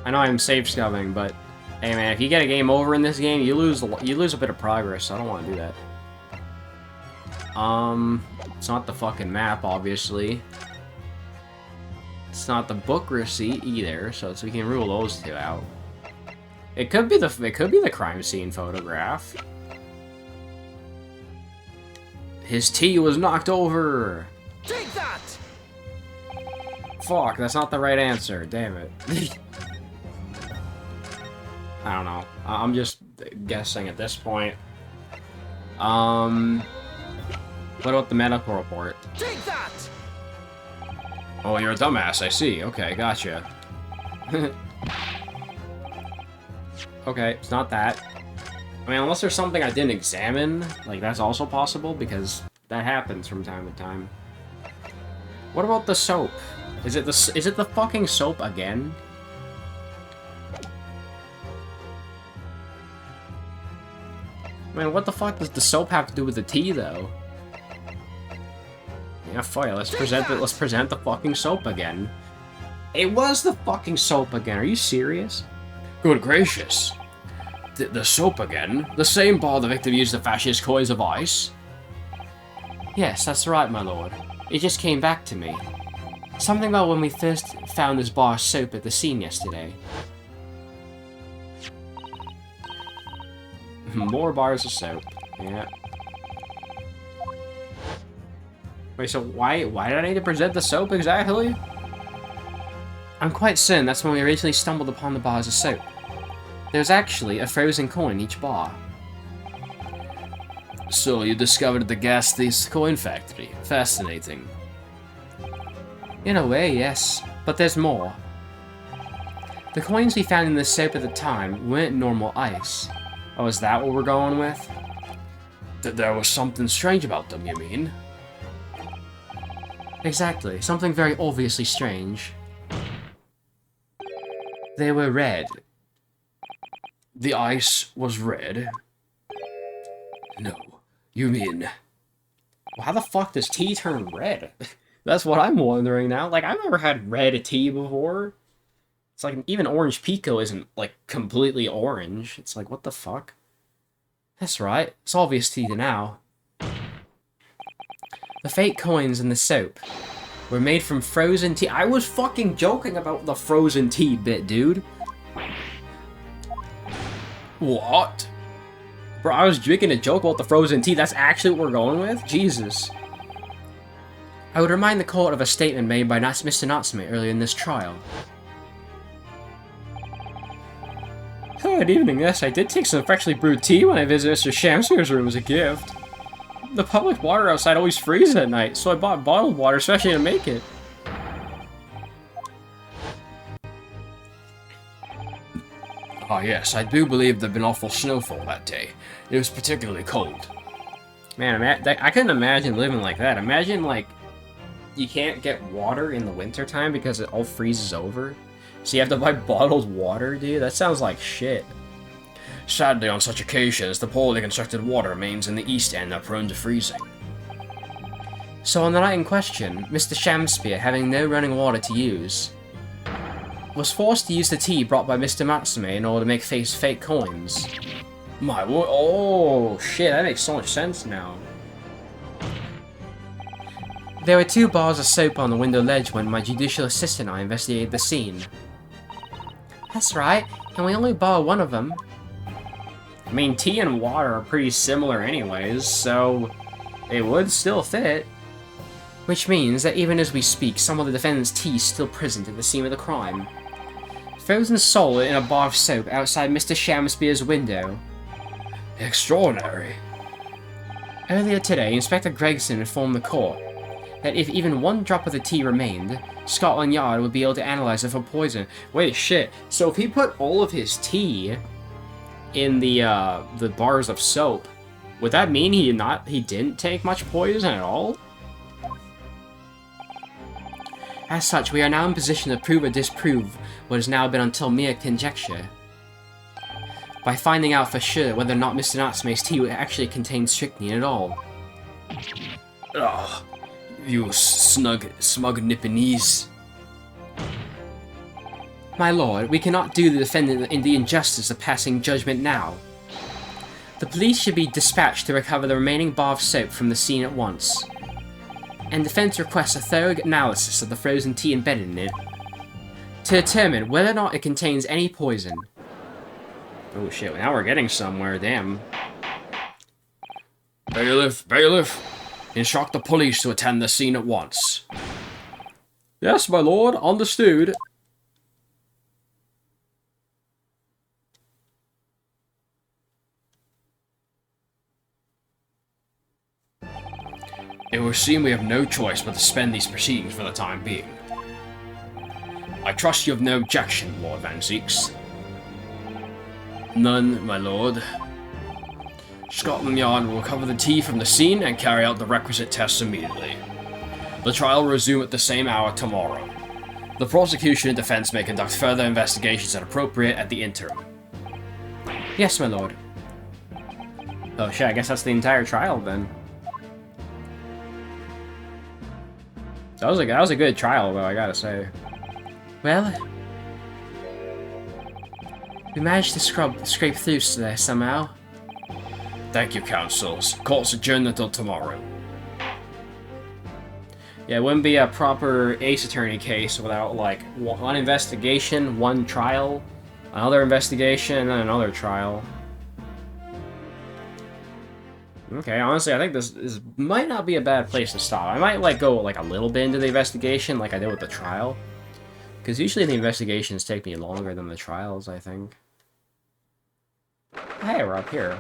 I know I'm save scumming, but hey, man, if you get a game over in this game, you lose a bit of progress. So I don't want to do that. It's not the fucking map, obviously. It's not the book receipt either, so we can rule those two out. It could be the crime scene photograph. His tea was knocked over. Take that! Fuck, that's not the right answer. Damn it. I don't know. I'm just guessing at this point. What about the medical report? Take that! Oh, you're a dumbass, I see. Okay, gotcha. Okay, it's not that. I mean, unless there's something I didn't examine, like, that's also possible, because that happens from time to time. What about the soap? Is it the fucking soap again? I mean, what the fuck does the soap have to do with the tea, though? Yeah, fine, let's present the fucking soap again. It was the fucking soap again, are you serious? Good gracious. The soap again? The same bar the victim used to fashion his coins of ice? Yes, that's right, my lord. It just came back to me. Something about when we first found this bar of soap at the scene yesterday. More bars of soap. Yeah. Wait, so why did I need to present the soap exactly? I'm quite certain that's when we originally stumbled upon the bars of soap. There's actually a frozen coin in each bar. So you discovered the gas thief's coin factory. Fascinating. In a way, yes. But there's more. The coins we found in the soap at the time weren't normal ice. Oh, is that what we're going with? There was something strange about them, you mean? Exactly. Something very obviously strange. They were red. The ice was red? No. You mean... Well, how the fuck does tea turn red? That's what I'm wondering now. Like, I've never had red tea before. It's like, even orange pico isn't, like, completely orange. It's like, what the fuck? That's right. It's obvious to you now. The fake coins in the soap were made from frozen tea. I was fucking joking about the frozen tea bit, dude. What? Bro, I was drinking a joke about the frozen tea. That's actually what we're going with? Jesus. I would remind the court of a statement made by Mr. Natsume earlier in this trial. Good evening, yes, I did take some freshly brewed tea when I visited Mr. Shamspeare's room as a gift. The public water outside always freezes at night, so I bought bottled water especially to make it. Ah yes, I do believe there'd been awful snowfall that day. It was particularly cold. Man, I couldn't imagine living like that. Imagine, like, you can't get water in the wintertime because it all freezes over. So you have to buy bottled water, dude? That sounds like shit. Sadly, on such occasions, the poorly constructed water mains in the east end are prone to freezing. So on the night in question, Mr. Shamspeare, having no running water to use, was forced to use the tea brought by Mr. Natsume in order to make fake coins. My word, oh shit, that makes so much sense now. There were 2 bars of soap on the window ledge when my judicial assistant and I investigated the scene. That's right, and we only borrowed one of them. I mean, tea and water are pretty similar anyways, so it would still fit. Which means that even as we speak, some of the defendant's tea is still present at the scene of the crime. Frozen soul in a bar of soap outside Mr. Shamspeare's window. Extraordinary. Earlier today, Inspector Gregson informed the court that if even one drop of the tea remained, Scotland Yard would be able to analyze it for poison. Wait, shit. So if he put all of his tea in the bars of soap, would that mean he didn't take much poison at all? As such, we are now in position to prove or disprove what has now been until mere conjecture, by finding out for sure whether or not Mr. Natsume's tea actually contains strychnine at all. Ugh. You smug Nipponese. My lord, we cannot do the defendant in the injustice of passing judgment now. The police should be dispatched to recover the remaining bar of soap from the scene at once, and defense requests a thorough analysis of the frozen tea embedded in it, to determine whether or not it contains any poison. Oh shit, now we're getting somewhere, damn. Bailiff, bailiff! Instruct the police to attend the scene at once. Yes, my lord, understood. It would seem we have no choice but to suspend these proceedings for the time being. I trust you have no objection, Lord Van Zeeks. None, my lord. Scotland Yard will recover the tea from the scene and carry out the requisite tests immediately. The trial will resume at the same hour tomorrow. The prosecution and defense may conduct further investigations as appropriate at the interim. Yes, my lord. Oh shit, I guess that's the entire trial then. That was a good trial, though, I gotta say. Well, we managed to scrape through there somehow. Thank you, counsels. Court's adjourned until tomorrow. Yeah, it wouldn't be a proper Ace Attorney case without, like, one investigation, one trial, another investigation, and then another trial. Okay, honestly, I think this might not be a bad place to stop. I might, like, go, like, a little bit into the investigation, like I did with the trial. Because usually the investigations take me longer than the trials, I think. Hey, we're up here.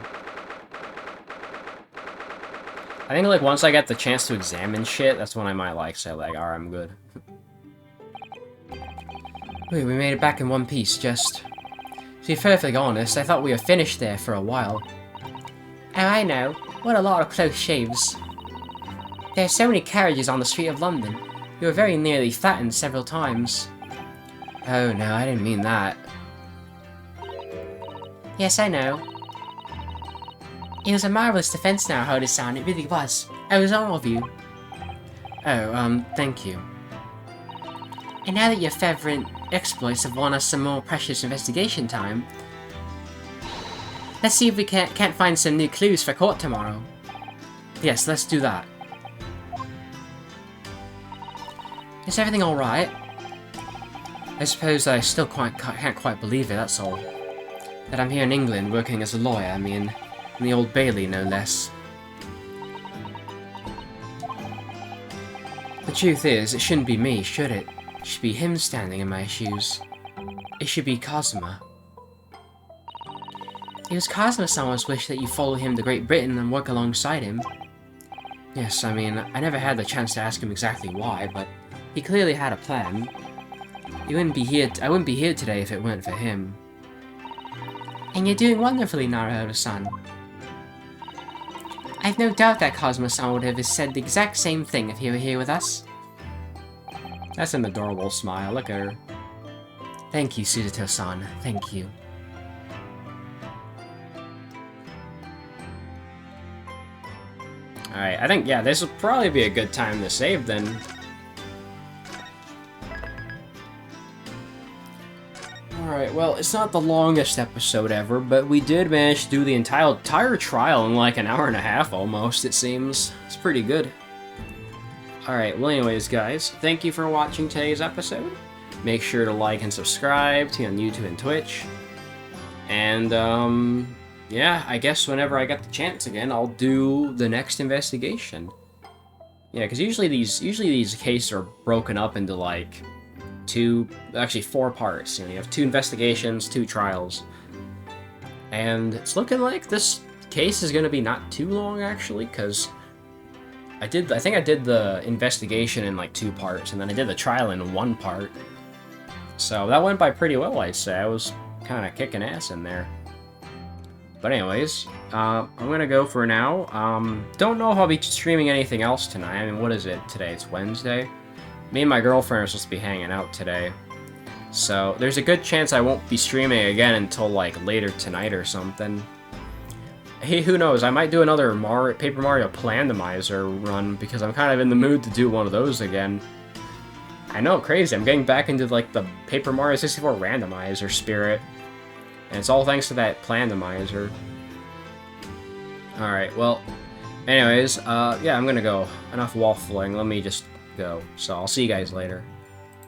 I think, like, once I get the chance to examine shit, that's when I might, like, say, like, alright, I'm good. Wait, we made it back in one piece, just... To be perfectly honest, I thought we were finished there for a while. Oh, I know. What a lot of close shaves. There are so many carriages on the street of London. We were very nearly flattened several times. Oh, no, I didn't mean that. Yes, I know. It was a marvelous defense now, Hoda-san, it really was. I was all of you. Oh, thank you. And now that your favorite exploits have won us some more precious investigation time, let's see if we can't find some new clues for court tomorrow. Yes, let's do that. Is everything alright? I suppose I still can't quite believe it, that's all. That I'm here in England working as a lawyer, I mean, in the Old Bailey, no less. The truth is, it shouldn't be me, should it? It should be him standing in my shoes. It should be Cosima. It was Cosima-sama's wish that you follow him to Great Britain and work alongside him. Yes, I mean, I never had the chance to ask him exactly why, but he clearly had a plan. I wouldn't be here today if it weren't for him. And you're doing wonderfully, Naruto-san. I've no doubt that Cosmo-san would have said the exact same thing if he were here with us. That's an adorable smile, look at her. Thank you, Sudato-san, thank you. Alright, I think, yeah, this will probably be a good time to save then. Alright, well, it's not the longest episode ever, but we did manage to do the entire trial in like an hour and a half almost, it seems. It's pretty good. Alright, well anyways guys, thank you for watching today's episode. Make sure to like and subscribe to on YouTube and Twitch. And, yeah, I guess whenever I get the chance again, I'll do the next investigation. Yeah, because usually these cases are broken up into, like, actually 4 parts. You know, you have 2 investigations, 2 trials. And it's looking like this case is going to be not too long, actually, because I think I did the investigation in like 2 parts, and then I did the trial in 1 part. So that went by pretty well, I'd say. I was kind of kicking ass in there. But anyways, I'm gonna go for now. Don't know if I'll be streaming anything else tonight. I mean, what is it today? It's Wednesday. Me and my girlfriend are supposed to be hanging out today. So there's a good chance I won't be streaming again until like later tonight or something. Hey, who knows? I might do another Paper Mario Plandomizer run because I'm kind of in the mood to do one of those again. I know, crazy. I'm getting back into like the Paper Mario 64 randomizer spirit. And it's all thanks to that Plandomizer. Alright, well, anyways, yeah, I'm gonna go. Enough waffling, let me just go. So I'll see you guys later.